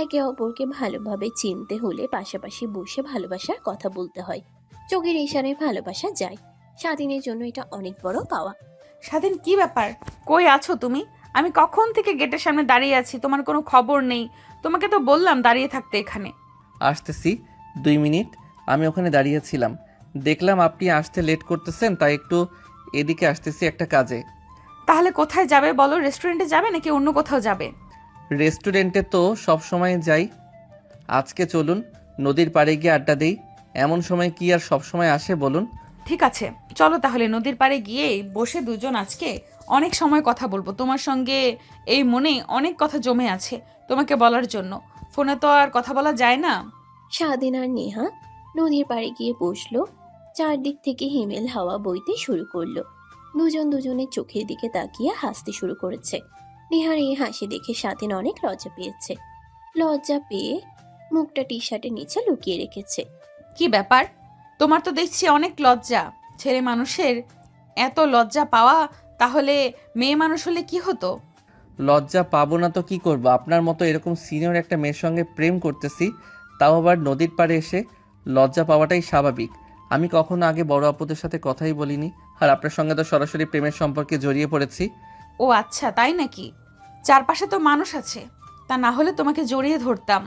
একে অপরকে ভালোভাবে চিনতে হলে পাশাপাশি বসে ভালোবাসার কথা বলতে হয়। চোখের ইশারায় ভালোবাসা যায়। স্বাধীনের জন্য এটা অনেক বড় পাওয়া। স্বাধীন, কি ব্যাপার? কই আছো তুমি? আমি কখন থেকে গেটের সামনে দাঁড়িয়ে আছি, তোমার কোনো খবর নেই। তোমাকে তো বললাম দাঁড়িয়ে থাকতে এখানে। আসতেছি, 2 মিনিট। আমি ওখানে দাঁড়িয়েছিলাম, দেখলাম আপনি আসতে লেট করতেছেন, তাই একটু এদিকে আসতেছি একটা কাজে। তাহলে কোথায় যাবে বলো? রেস্টুরেন্টে যাবে নাকি অন্য কোথাও যাবে? রেস্টুরেন্টে তো সব সময় যাই, আজকে চলুন নদীর পাড়ে গিয়ে আড্ডা দেই। এমন সময় কি আর সব সময় আসে বলুন? ঠিক আছে, চলো তাহলে নদীর পাড়ে গিয়ে বসে দুজন আজকে অনেক সময় কথা বলবো তোমার সঙ্গে। এই মনে অনেক কথা জমে আছে তোমাকে বলার জন্য, ফোনে তো আর কথা বলা যায় না। স্বাধীন আর নেহা নদীর পাড়ে গিয়ে বসলো। চারদিক থেকে হিমেল হাওয়া বইতে শুরু করলো। দুজন দুজনের চোখের দিকে তাকিয়ে হাসতে শুরু করেছে। নেহার এই হাসি দেখে স্বাধীন অনেক লজ্জা পেয়েছে। লজ্জা পেয়ে মুখটা টি শার্টের নিচে লুকিয়ে রেখেছে। কি ব্যাপার, তোমার তো দেখছি অনেক লজ্জা। ছেলে মানুষের এত লজ্জা পাওয়া, তাহলে মেয়ে মানুষ হলে কি হতো? লজ্জা পাবো না তো কি করব? আপনার মতো এরকম সিনিয়র একটা মেয়ের সঙ্গে প্রেম করতেছি, তাও আবার নদীর পাড়ে এসে। লজ্জা পাওয়াটাই স্বাভাবিক। আমি কখনো আগে বড় আপুদের সাথে কথাই বলিনি, আর আপনার সঙ্গে তো সরাসরি প্রেমের সম্পর্কে জড়িয়ে পড়েছি। ও আচ্ছা, তাই নাকি? চারপাশে তো মানুষ আছে, তা না হলে তোমাকে জড়িয়ে ধরতাম,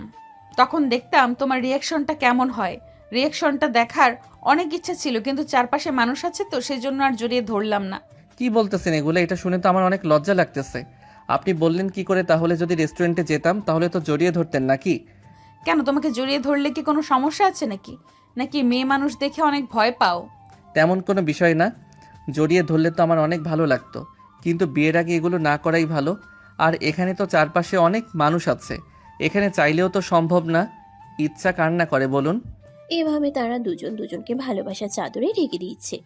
তখন দেখতাম তোমার রিয়াকশনটা কেমন হয়। রিয়াকশনটা দেখার অনেক ইচ্ছা ছিল, কিন্তু চারপাশে মানুষ আছে তো সেজন্য আর জড়িয়ে ধরলাম না। কি বলতেছেন এগুলো? এটা শুনে তো আমার অনেক লজ্জা লাগতেছে। আপনি বললেন কি করে তাহলে? যদি রেস্টুরেন্টে যেতাম তাহলে তো জড়িয়ে ধরতেন নাকি? কেন, তোমাকে জড়িয়ে ধরলে কি কোনো সমস্যা আছে নাকি? নাকি মেয়ে মানুষ দেখে অনেক ভয় পাও? তেমন কোনো বিষয় না, জড়িয়ে ধরলে তো আমার অনেক ভালো লাগতো, কিন্তু বিয়ের আগে এগুলো না করাই ভালো। আর এখানে তো চারপাশে অনেক মানুষ আছে, এখানে চাইলেও তো সম্ভব না। ইচ্ছা কার না করে বলুন? এভাবে তারা দুজন দুজনকে ভালোবাসার চাদরে ঢেকে দিচ্ছে।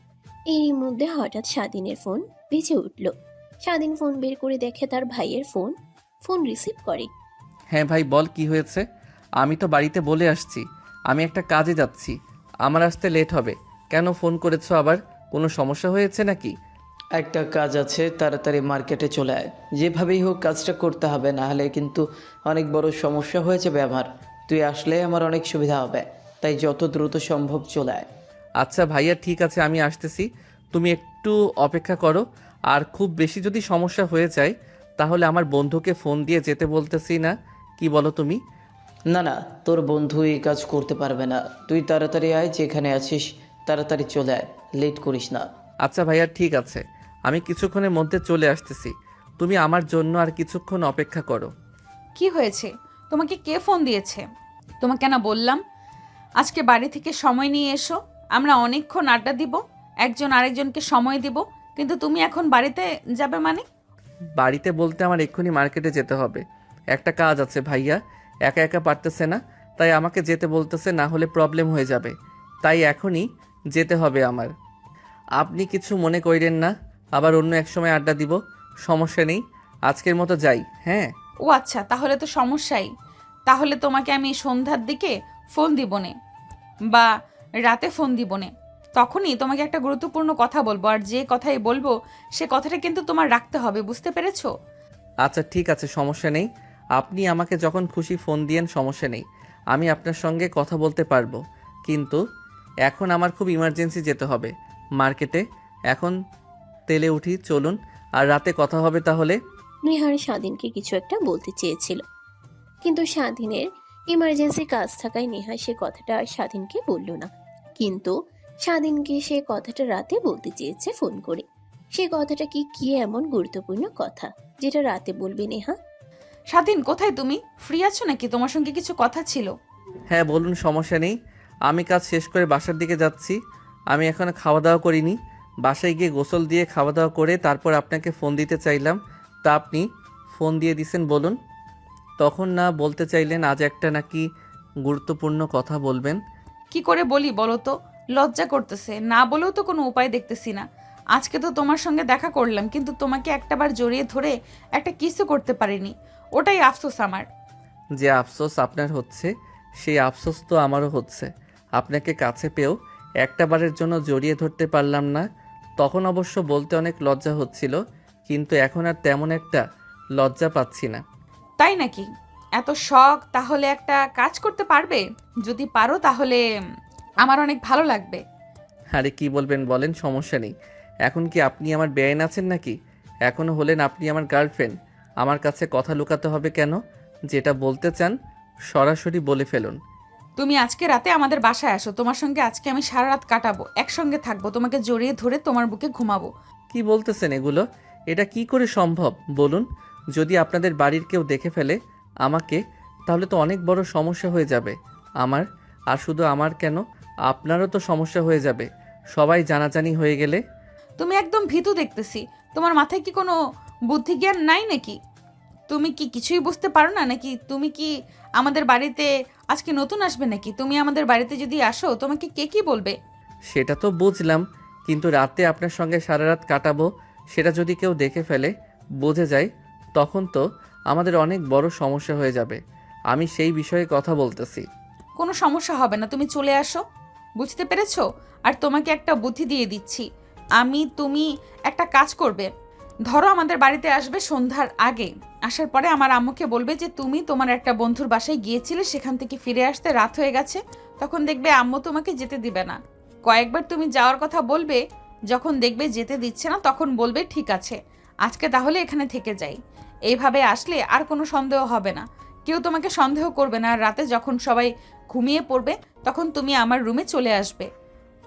এরই মধ্যে হঠাৎ স্বাধীনের ফোন বেজে উঠল। স্বাধীন ফোন বের করে দেখে তার ভাইয়ের ফোন। ফোন রিসিভ করে। হ্যাঁ ভাই বল, কি হয়েছে? আমি তো বাড়িতে বলে আসছি আমি একটা কাজে যাচ্ছি, আমার আসতে লেট হবে। কেন ফোন করেছো আবার? কোনো সমস্যা হয়েছে নাকি? একটা কাজ আছে, তাড়াতাড়ি মার্কেটে চলে আয়। যেভাবেই হোক কাজটা করতে হবে, না হলে কিন্তু অনেক বড় সমস্যা হয়ে যাবে আমার। তুই আসলে আমার অনেক সুবিধা হবে, তাই যত দ্রুত সম্ভব চলে আয়। আচ্ছা ভাইয়া ঠিক আছে, আমি আসতেছি, তুমি একটু অপেক্ষা করো। আর খুব বেশি যদি সমস্যা হয়ে যায় তাহলে আমার বন্ধুকে ফোন দিয়ে যেতে বলতেছি না, কি বলো তুমি? না না, তোর বন্ধু এই কাজ করতে পারবে না। তুই তাড়াতাড়ি আয়, যেখানে আছিস তাড়াতাড়ি চলে আয়, লেট করিস না। আচ্ছা ভাইয়া ঠিক আছে, আমি কিছুক্ষণের মধ্যে চলে আসতেছি, তুমি আমার জন্য আর কিছুক্ষণ অপেক্ষা করো। কি হয়েছে? তোমাকে কে ফোন দিয়েছে? তোমাকে না বললাম আজকে বাড়ি থেকে সময় নিয়ে এসো, আমরা অনেকক্ষণ আড্ডা দিব, একজন আরেকজনকে সময় দিব, কিন্তু তুমি এখন বাড়িতে যাবে মানে? বাড়িতে বলতে আমার এক্ষুনি মার্কেটে যেতে হবে, একটা কাজ আছে। ভাইয়া একা একা পারতেছে না, তাই আমাকে যেতে বলতেছে, না হলে প্রবলেম হয়ে যাবে, তাই এখনই যেতে হবে আমার। আপনি কিছু মনে করেন না, আবার অন্য এক সময় আড্ডা দিব, সমস্যা নেই, আজকের মতো যাই। হ্যাঁ ও আচ্ছা, তাহলে তো সমস্যাই। তাহলে তোমাকে আমি সন্ধ্যার দিকে ফোন দিবনে, বা রাতে ফোন দিবনে, তখনই তোমাকে একটা গুরুত্বপূর্ণ কথা বলবো, আর যে কথাই বলবো সে কথাটা কিন্তু তোমার রাখতে হবে, বুঝতে পেরেছো? আচ্ছা ঠিক আছে, সমস্যা নেই, আপনি আমাকে যখন খুশি ফোন দিয়েন, সমস্যা নেই, আমি আপনার সঙ্গে কথা বলতে পারবো। কিন্তু এখন আমার খুব ইমার্জেন্সি যেতে হবে মার্কেটে, এখন তেলে উঠি, চলুন, আর রাতে কথা হবে তাহলে। নেহার স্বাধীনকে কিছু একটা বলতে চেয়েছিল, কিন্তু স্বাধীনের ইমার্জেন্সি কাজ থাকায় নেহা সে কথাটা আর স্বাধীনকে বলল না। কিন্তু স্বাধীনকে সে কথাটা রাতে বলতে চেয়েছে ফোন করে। সে কথাটা কি এমন গুরুত্বপূর্ণ কথা যেটা রাতে বলবে নেহা? স্বাধীন, কোথায় তুমি? ফ্রি আছো নাকি? তোমার সঙ্গে কিছু কথা ছিল। হ্যাঁ বলুন, সমস্যা নেই, আমি কাজ শেষ করে বাসার দিকে যাচ্ছি। আমি এখনো খাওয়া দাওয়া করিনি, বাসায় গিয়ে গোসল দিয়ে খাওয়া দাওয়া করে তারপর আপনাকে ফোন দিতে চাইলাম, তা আপনি ফোন দিয়ে দিছেন, বলুন। তখন না বলতে চাইলেন আজ একটা নাকি গুরুত্বপূর্ণ কথা বলবেন। কি করে বলি বলো তো, লজ্জা করতেছে, না বলেও তো কোনো উপায় দেখতেছি না। আজকে তো তোমার সঙ্গে দেখা করলাম, কিন্তু তোমাকে একটাবার জড়িয়ে ধরে একটা কিসও করতে পারিনি। ওটাই আফসোস আমার। যে আফসোস আপনার হচ্ছে সেই আফসোস তো আমারও হচ্ছে। আপনাকে কাছে পেয়েও একটা বারের জন্য জড়িয়ে ধরতে পারলাম না। তখন অবশ্য বলতে অনেক লজ্জা হচ্ছিল, কিন্তু এখন আর তেমন একটা লজ্জা পাচ্ছি না। তাই নাকি? এত শখ, তাহলে একটা কাজ করতে পারবে? যদি পারো তাহলে আমার অনেক ভালো লাগবে। আরে কি বলবেন বলেন, সমস্যা নেই। এখন কি আপনি আমার বেআইন আছেন নাকি? এখনও হলেন আপনি আমার গার্লফ্রেন্ড। আমার কাছে কথা লুকাতে হবে কেন? যেটা বলতে চান সরাসরি বলে ফেলুন। তুমি আজকে রাতে আমাদের বাসায় আসো, তোমার সঙ্গে আজকে আমি সারা রাত কাটাবো, একসঙ্গে থাকবো, তোমাকে জড়িয়ে ধরে তোমার বুকে ঘুমাবো। কি বলতেছেন এগুলো? এটা কি করে সম্ভব বলুন? যদি আপনাদের বাড়ির কেউ দেখে ফেলে আমাকে, তাহলে তো অনেক বড় সমস্যা হয়ে যাবে আমার। আর শুধু আমার কেন, আপনারও তো সমস্যা হয়ে যাবে সবাই জানাজানি হয়ে গেলে। তুমি একদম ভীতু দেখতেছি। তোমার মাথায় কি কোনো বুদ্ধি জ্ঞান নাই নাকি? তুমি কি কিছুই বুঝতে পারো না নাকি? তুমি কি আমাদের বাড়িতে আজকে নতুন আসবে নাকি? তুমি আমাদের বাড়িতে যদি আসো, তোমাকে কে কি বলবে? সেটা তো বুঝলাম, কিন্তু রাতে আপনার সঙ্গে সারা রাত কাটাবো, সেটা যদি কেউ দেখে ফেলে, বুঝে যায়, তখন তো আমাদের অনেক বড় সমস্যা হয়ে যাবে। আমি সেই বিষয়ে কথা বলতেছি। কোনো সমস্যা হবে না, তুমি চলে আসো। বুঝতে পেরেছো? আর তোমাকে একটা বুদ্ধি দিয়ে দিচ্ছি। তুমি একটা কাজ করবে। ধরো আমাদের বাড়িতে আসবে সন্ধ্যার আগে। আসার পরে আমার আম্মুকে বলবে যে তুমি তোমার একটা বন্ধুর বাসায় গিয়েছিলে, সেখান থেকে ফিরে আসতে রাত হয়ে গেছে। তখন দেখবে আম্মু তোমাকে যেতে দিবে না। কয়েকবার তুমি যাওয়ার কথা বলবে, যখন দেখবে যেতে দিচ্ছে না তখন বলবে ঠিক আছে, আজকে তাহলে এখানে থেকে যাই। এইভাবে আসলে আর কোনো সন্দেহ হবে না, কেউ তোমাকে সন্দেহ করবে না। আর রাতে যখন সবাই ঘুমিয়ে পড়বে তখন তুমি আমার রুমে চলে আসবে,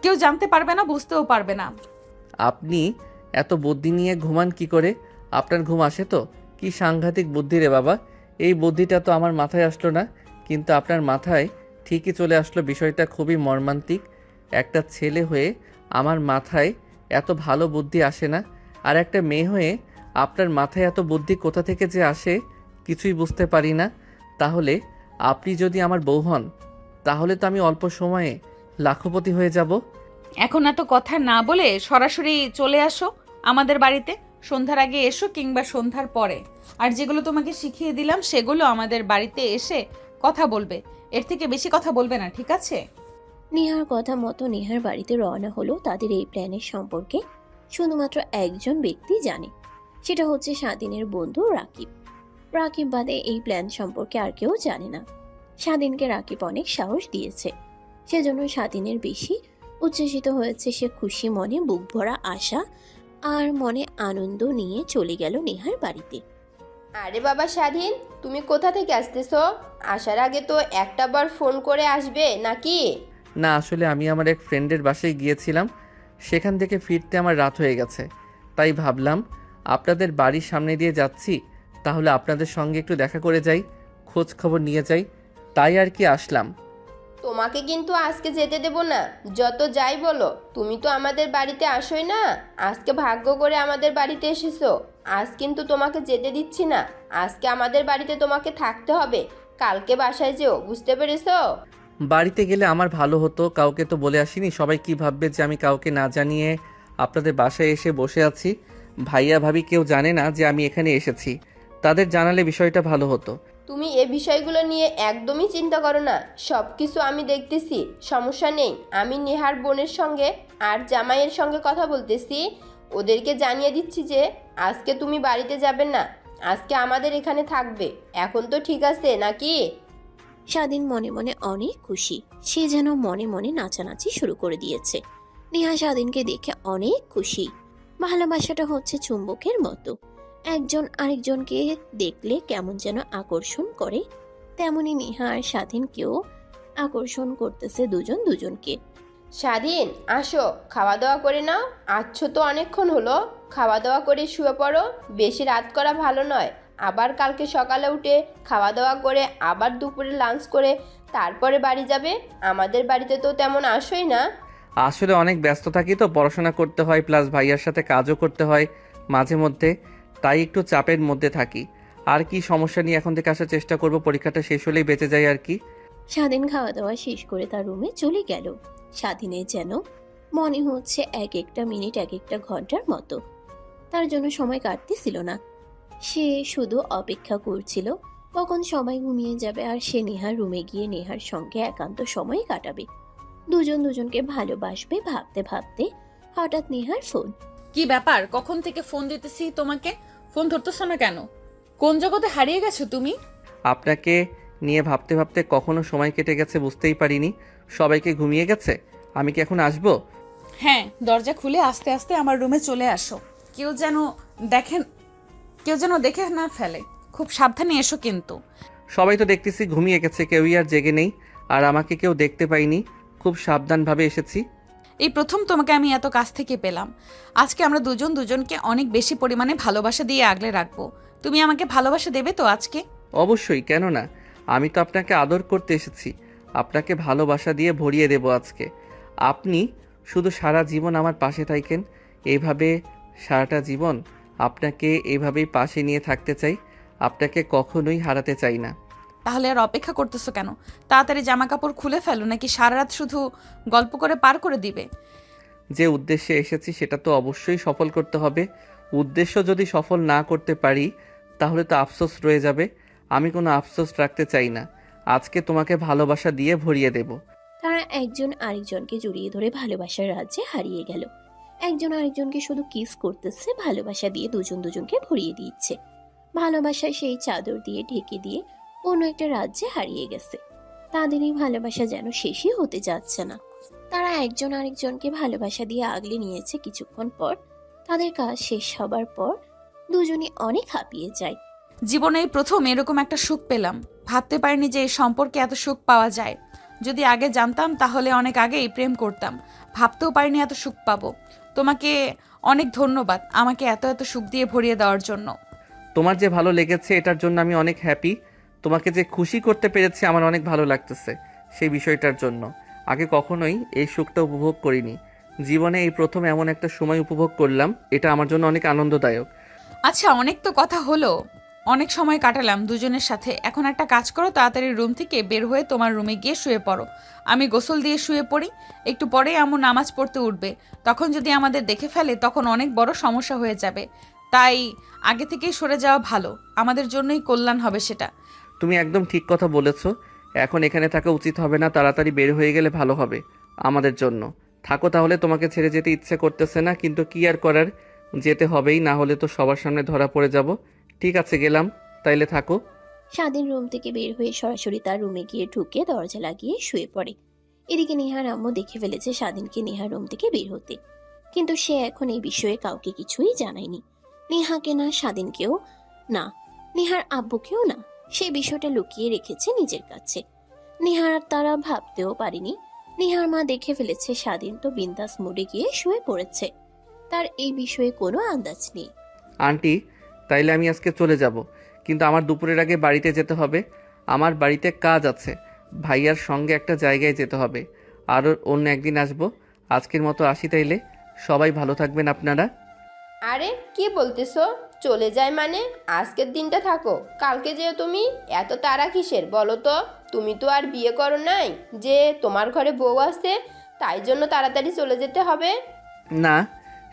কেউ জানতে পারবে না, বুঝতেও পারবে না। আপনি এত বুদ্ধি নিয়ে ঘুমান কি করে? আপনার ঘুম আসে তো? কি সাংঘাতিক বুদ্ধি রে বাবা! এই বুদ্ধিটা তো আমার মাথায় আসলো না, কিন্তু আপনার মাথায় ঠিকই চলে আসলো। বিষয়টা খুবই মর্মান্তিক। একটা ছেলে হয়ে আমার মাথায় এত ভালো বুদ্ধি আসে না, আর একটা মেয়ে হয়ে আপনার মাথায় এত বুদ্ধি কোথা থেকে যে আসে কিছুই বুঝতে পারি না। তাহলে আপনি যদি আমার বউ হন, তাহলে তো আমি অল্প সময়ে লাখপতি হয়ে যাব। এখন এত কথা না বলে সরাসরি চলে আসো আমাদের বাড়িতে। সন্ধ্যার আগে এসো কিংবা সন্ধ্যার পরে। আর যেগুলো তোমাকে শিখিয়ে দিলাম সেগুলো আমাদের বাড়িতে এসে কথা বলবে। এর থেকে বেশি কথা বলবে না, ঠিক আছে? নেহার কথা মতো নেহার বাড়িতে রওনা হলো। তাদের এই প্ল্যানের সম্পর্কে শুধুমাত্র একজন ব্যক্তি জানে, সেটা হচ্ছে স্বাধীনের বন্ধু রাকিব। রাকিব বাদে এই প্ল্যান সম্পর্কে আর কেউ জানে না। স্বাধীনকে রাকিব অনেক সাহস দিয়েছে, সেজন্য স্বাধীনের বেশি উচ্ছ্বসিত হয়েছে। সে খুশি মনে, বুক ভরা আশা আর মনে আনন্দ নিয়ে চলে গেল নেহার বাড়িতে। আরে বাবা স্বাধীন, তুমি কোথা থেকে আসতেছো? আসার আগে তো একটা বার ফোন করে আসবে নাকি? না, আসলে আমি আমার এক ফ্রেন্ডের বাসায় গিয়েছিলাম, সেখান থেকে ফিরতে আমার রাত হয়ে গেছে। তাই ভাবলাম আপনাদের বাড়ির সামনে দিয়ে যাচ্ছি, তাহলে আপনাদের সঙ্গে একটু দেখা করে যাই, খোঁজ খবর নিয়ে যাই, তাই আর কি আসলাম। তোমাকে কিন্তু আজকে যেতে দেব না, যত যাই বলো। তুমি তো আমাদের বাড়িতে আসোই না, আজকে ভাগ্য করে আমাদের বাড়িতে এসেছো। আজ কিন্তু তোমাকে যেতে দিচ্ছি না, আজকে আমাদের বাড়িতে তোমাকে থাকতে হবে। কালকে বাসায় যেও, বুঝতে পেরেছো? বাড়িতে গেলে আমার ভালো হতো, কাউকে তো বলে আসিনি। সবাই কি ভাববে যে আমি কাউকে না জানিয়ে আপনাদের বাসায় এসে বসে আছি। ভাইয়া ভাবি কেউ জানে না যে আমি এখানে এসেছি, তাদের জানালে বিষয়টা ভালো হতো। তুমি এ বিষয়গুলো নিয়ে একদমই চিন্তা করো না, সব কিছু আমি দেখতেছি, সমস্যা নেই। আমি নেহার বোনের সঙ্গে আর জামাইয়ের সঙ্গে কথা বলতেছি, ওদেরকে জানিয়ে দিচ্ছি যে আজকে তুমি বাড়িতে যাবে না, আজকে আমাদের এখানে থাকবে। এখন তো ঠিক আছে নাকি? স্বাধীন মনে মনে অনেক খুশি, সে যেন মনে মনে নাচানাচি শুরু করে দিয়েছে। নেহা স্বাধীনকে দেখে অনেক খুশি। ভালোবাসাটা হচ্ছে চুম্বকের মতো, একজন আরেকজনকে দেখলে কেমন যেন আকর্ষণ করে, তেমনি নেহা আর স্বাধীনকেও আকর্ষণ করতেছে দুজন দুজনকে। স্বাধীন আসো, খাওয়া দাওয়া করে নাও। আচ্ছো তো অনেকক্ষণ হলো, খাওয়া দাওয়া করে শুয়ে পড়ো, বেশি রাত করা ভালো নয়। আবার কালকে সকালে উঠে খাওয়া দাওয়া করে আবার দুপুরে লাঞ্চ করে তারপরে বাড়ি যাবে। আমাদের বাড়িতে তো তেমন আসোই না। আসলে অনেক ব্যস্ত থাকি তো, পড়াশোনা করতে হয়, প্লাস ভাইয়ার সাথে কাজও করতে হয় মাঝে মধ্যে, তাই একটু চাপের মধ্যে থাকি। আর কি সমস্যা নিয়ে এখন থেকে আসার চেষ্টা করব, পরীক্ষাটা শেষ হলেই বেঁচে যাই আর কি। স্বাধীন খাওয়া দাওয়া শেষ করে তার রুমে চলে গেল। স্বাধীনের যেন মনে হচ্ছে এক একটা মিনিট এক একটা ঘন্টার মতো। তার জন্য সময় কাটতেছিল না। সে শুধু অপেক্ষা করছিল কখন সবাই ঘুমিয়ে যাবে আর সে নেহার রুমে গিয়ে নেহার সঙ্গে একান্ত সময় কাটাবে, দুজন দুজনকে ভালোবাসবে। ভাবতে ভাবতে হঠাৎ নেহার ফোন। কি ব্যাপার, কখন থেকে ফোন দিতেছি তোমাকে, ফোন ধরতেছো না কেন? কোন জগতে হারিয়ে গেছো তুমি? আপনাকে নিয়ে ভাবতে ভাবতে কখনো সময় কেটে গেছে বুঝতেই পারিনি। সবাইকে ঘুমিয়ে গেছে, আমি কি এখন আসবো? হ্যাঁ, দরজা খুলে আস্তে আস্তে আমার রুমে চলে আসো। কেউ যেন দেখে না ফেলে। খুব সাবধানে এসো কিন্তু। সবাই তো দেখতেছি ঘুমিয়ে গেছে, কেউই আর জেগে নেই, আর আমাকে কেউ দেখতে পাইনি। খুব সাবধানভাবে এসেছি। এই প্রথম তোমাকে আমি এত কাছ থেকে পেলাম। আজকে আমরা দুজন দুজনকে অনেক বেশি পরিমাণে ভালোবাসা দিয়ে আগলে রাখবো। তুমি আমাকে ভালোবাসা দেবে তো আজকে? অবশ্যই, কেন না। আমি তো আপনাকে আদর করতে এসেছি, আপনাকে ভালোবাসা দিয়ে ভরিয়ে দেব আজকে। আপনি শুধু সারা জীবন আমার পাশে থাকেন, এইভাবে সারাটা জীবন আপনাকে এইভাবেই পাশে নিয়ে থাকতে চাই। আপনাকে কখনোই হারাতে চাই না। তাহলে আর অপেক্ষা করতেছো কেন? তাড়াতাড়ি জামা কাপড় খুলে ফেলো, নাকি সারা রাত শুধু গল্প করে পার করে দিবে? যে উদ্দেশ্যে এসেছি সেটা তো অবশ্যই সফল করতে হবে। উদ্দেশ্য যদি সফল না করতে পারি তাহলে তো আফসোস রয়ে যাবে। আমি কোনো আফসোস রাখতে চাই না। আজকে তোমাকে ভালোবাসা দিয়ে ভরিয়ে দেব। তারা একজন আরেকজনকে জড়িয়ে ধরে ভালোবাসার রাজ্যে হারিয়ে গেল। একজন আরেকজনকে শুধু কিস করতেছে, ভালোবাসা দিয়ে দুজন দুজনকে ভরিয়ে দিচ্ছে। ভালোবাসা সেই চাদর দিয়ে ঢেকে দিয়ে অন্য একটা রাজ্যে হারিয়ে গেছে। তাদের এই ভালোবাসা যেন শেষই হতে যাচ্ছে না। তারা একজন আরেকজনকে ভালোবাসা দিয়ে আগলে নিয়েছে। কিছুক্ষণ পর তাদের কাজ শেষ হবার পর দুজনই অনেক হাঁপিয়ে যায়। জীবনে এই প্রথম এরকম একটা সুখ পেলাম। ভাবতে পারিনি যে এই সম্পর্কে এত সুখ পাওয়া যায়। যদি আগে জানতাম তাহলে অনেক আগেই প্রেম করতাম। ভাবতেও পারিনি এত সুখ পাবো। তোমাকে অনেক ধন্যবাদ আমাকে এত এত সুখ দিয়ে ভরিয়ে দেওয়ার জন্য। তোমার যে ভালো লেগেছে এটার জন্য আমি অনেক হ্যাপি। তোমাকে যে খুশি করতে পেরেছি আমার অনেক ভালো লাগতেছে সেই বিষয়টার জন্য। আগে কখনোই এই সুখটা উপভোগ করিনি। জীবনে এই প্রথম এমন একটা সময় উপভোগ করলাম, এটা আমার জন্য অনেক আনন্দদায়ক। আচ্ছা, অনেক তো কথা হলো, অনেক সময় কাটালাম দুজনের সাথে। এখন একটা কাজ করো, তাড়াতাড়ি রুম থেকে বের হয়ে তোমার রুমে গিয়ে শুয়ে পড়ো। আমি গোসল দিয়ে শুয়ে পড়ি। একটু পরেই আম্মু নামাজ পড়তে উঠবে। তখন যদি আমাদের দেখে ফেলে তখন অনেক বড় সমস্যা হয়ে যাবে। তাই আগে থেকেই সরে যাওয়া ভালো, আমাদের জন্যই কল্যাণ হবে সেটা। তুমি একদম ঠিক কথা বলেছো। এখন এখানে থাকা উচিত হবে না, তাড়াতাড়ি বের হয়ে গেলে ভালো হবে আমাদের জন্য। থাকো তাহলে, তোমাকে ছেড়ে যেতে ইচ্ছে করতেছে না, কিন্তু কি আর করার, যেতে হবেই, না হলে তো সবার সামনে ধরা পড়ে যাব। ঠিক আছে, গেলাম, তাইলে থাকো। স্বাধীন রুম থেকে বের হয়ে সরাসরি তার রুমে গিয়ে ঢুকে দরজা লাগিয়ে শুয়ে পড়ে। এদিকে নেহার আম্মু দেখে ফেলেছে স্বাধীনকে নেহার রুম থেকে বের হতে, কিন্তু সে এখন এই বিষয়ে কাউকে কিছুই জানায়নি। নেহাকে না, স্বাধীনকেও না, নেহার আব্বুকেও না। সে বিষয়টা লুকিয়ে রেখেছে নিজের কাছে। নেহার তারা ভাবতেও পারেনি নেহার মা দেখে ফেলেছে স্বাধীন তো বিন্দাস মুডে গিয়ে শুয়ে পড়েছে। তার এই বিষয়ে কোনো আন্দাজ নেই। আন্টি, তাইলে আমি আজকে চলে যাব, কিন্তু আমার দুপুরের আগে বাড়িতে যেতে হবে। আমার বাড়িতে কাজ আছে, ভাইয়ার সঙ্গে একটা জায়গায় যেতে হবে। আর অন্য একদিন আসবো। আজকের মতো আসি তাইলে। সবাই ভালো থাকবেন আপনারা। আরে কি বলতেছো? চলে যায় মানে? আজকের দিনটা থাকো, কালকে যেও তুমি। এত তাড়া কিসের বলো তো? তুমি তো আর বিয়ে করো নাই যে তোমার ঘরে বউ আছে তাই জন্য তাড়াতাড়ি চলে যেতে হবে? না,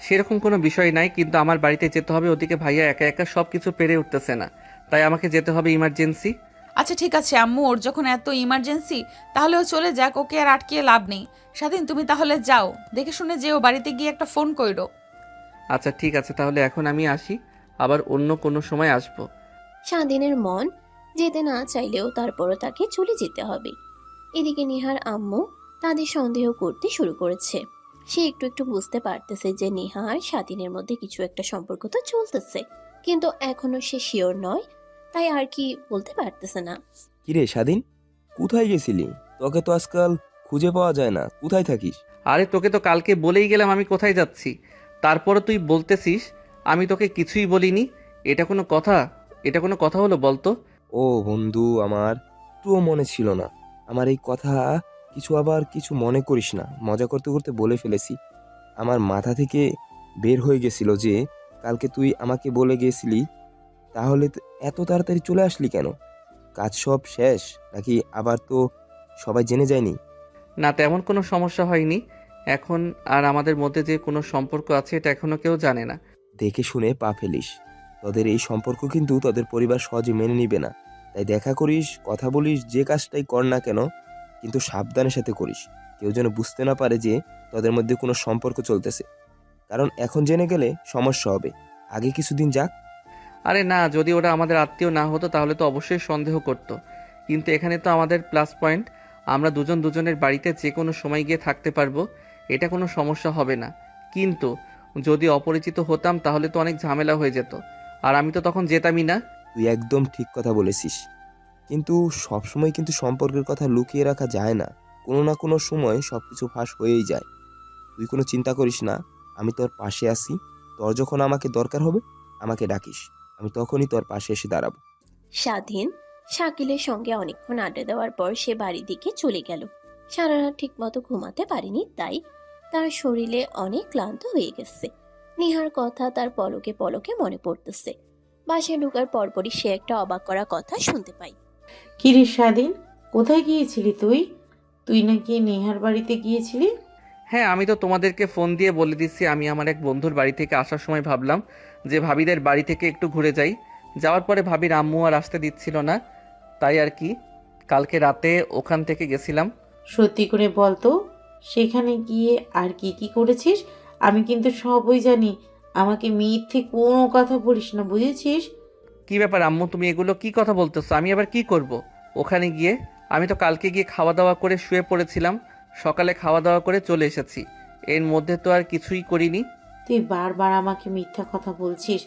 সেরকম কোনো বিষয় নাই, কিন্তু আমার বাড়িতে যেতে হবে। ওদিকে ভাইয়া একা একা সব কিছু পেরে উঠতেছে না, তাই আমাকে যেতে হবে ইমার্জেন্সি। আচ্ছা ঠিক আছে আম্মু, ওর যখন এত ইমার্জেন্সি তাহলে ও চলে যাক, ওকে আর আটকিয়ে লাভ নেই। স্বাধীন তুমি তাহলে যাও, দেখে শুনে যেও, বাড়িতে গিয়ে একটা ফোন কইরো। আচ্ছা ঠিক আছে, তাহলে এখন আমি আসি, আবার অন্য কোনো সময় আসবো। স্বাধীনের মন যেতে না চাইলেও তারপরও তাকে চলে যেতে হবে। এদিকে নেহার আম্মু তাদের সন্দেহ করতে শুরু করেছে। সে একটু একটু বুঝতে পারতেছে যে নেহা আর স্বাধীনের মধ্যে কিছু একটা সম্পর্ক তো চলতেছে, কিন্তু এখনো সে শিওর নয়, তাই আর কি বলতে পারতেছে না। কিরে স্বাধীন, কোথায় গেছিলি? তোকে তো আজকাল খুঁজে পাওয়া যায় না, কোথায় থাকিস? আরে তোকে তো কালকে বলেই গেলাম আমি কোথায় যাচ্ছি, তারপরে তুই বলতেছিস আমি তোকে কিছুই বলিনি। এটা কোনো কথা? এটা কোনো কথা হলো বলতো? ও বন্ধু আমার, একটুও মনে ছিল না। আমার এই কথা আবার কিছু মনে করিস না, মজা করতে করতে বলে ফেলেছি। আমার মাথা থেকে বের হয়ে গেছিল যে কালকে তুই আমাকে বলে গেছিলি তাহলে এত তাড়াতাড়ি চলে আসলি কেন? কাজ সব শেষ নাকি আবার তো সবাই জেনে যায়নি? না, তেমন কোনো সমস্যা হয়নি। এখন আর আমাদের মধ্যে যে কোনো সম্পর্ক আছে এটা এখনো কেউ জানে না। দেখে শুনে পা ফেলিস। তোদের এই সম্পর্ক কিন্তু তোদের পরিবার সহজে মেনে নিবে না। তাই দেখা করিস, কথা বলিস, যে কাজটাই কর না কেন কিন্তু সাবধানের সাথে করিস। কেউ যেন বুঝতে না পারে যে তোদের মধ্যে কোনো সম্পর্ক চলতেছে, কারণ এখন জেনে গেলে সমস্যা হবে। আগে কিছুদিন যাক। আরে না, যদি ওরা আমাদের আত্মীয় না হতো তাহলে তো অবশ্যই সন্দেহ করতো। কিন্তু এখানে তো আমাদের প্লাস পয়েন্ট, আমরা দুজন দুজনের বাড়িতে যে কোনো সময় গিয়ে থাকতে পারবো, এটা কোনো সমস্যা হবে না। কিন্তু যদি অপরিচিত হতাম তাহলে তো অনেক ঝামেলা হয়ে যেত, আর আমি তো তখন যেতামই না। তুই একদম ঠিক কথা বলেছিস, কিন্তু সবসময় কিন্তু সম্পর্কের কথা লুকিয়ে রাখা যায় না। কোনো না কোনো সময় সবকিছু ফাঁস হয়েই যায়। তুই কোনো চিন্তা করিস না, আমি তোর পাশে আছি। তোর যখন আমাকে দরকার হবে আমাকে ডাকিস, আমি তখনই তোর পাশে এসে দাঁড়াবো। স্বাধীন শাকিলের সঙ্গে অনেকক্ষণ আড্ডা দেওয়ার পর সে বাড়ির দিকে চলে গেল। সারা রাত ঠিক মতো ঘুমাতে পারেনি, তাই তার শরীরে অনেক ক্লান্ত হয়ে গেছে। নেহার কথা তার পলকে পলকে মনে পড়তেছে। বাসায় ঢোকার পরপরই সে একটা অবাক করা কথা শুনতে পায়। কিরে স্বাধীন, কোথায় গিয়েছিলি তুই? তুই নাকি নেহার বাড়িতে গিয়েছিলি? হ্যাঁ, আমি তো তোমাদেরকে ফোন দিয়ে বলে দিচ্ছি। আমি আমার এক বন্ধুর বাড়ি থেকে আসার সময় ভাবলাম যে ভাবিদের বাড়ি থেকে একটু ঘুরে যাই। যাওয়ার পরে ভাবির আম্মু আর আসতে দিচ্ছিল না, তাই আর কি কালকে রাতে ওখান থেকে গেছিলাম। সত্যি করে বল তো, সেখানে গিয়ে আর কি কি করেছিস? আমি কিন্তু সবই জানি, আমাকে মিথ্যে কোনো কথা বলিস না, বুঝেছিস? কি ব্যাপার আম্মু, তুমি এগুলো কি কথা বলতেছো? আমি আবার কি করব ওখানে গিয়ে? আমি তো কালকে গিয়ে খাওয়া দাওয়া করে শুয়ে পড়েছিলাম, সকালে খাওয়া দাওয়া করে চলে এসেছি। এর মধ্যে তো আর কিছুই করিনি। তুই বারবার আমাকে মিথ্যা কথা বলছিস।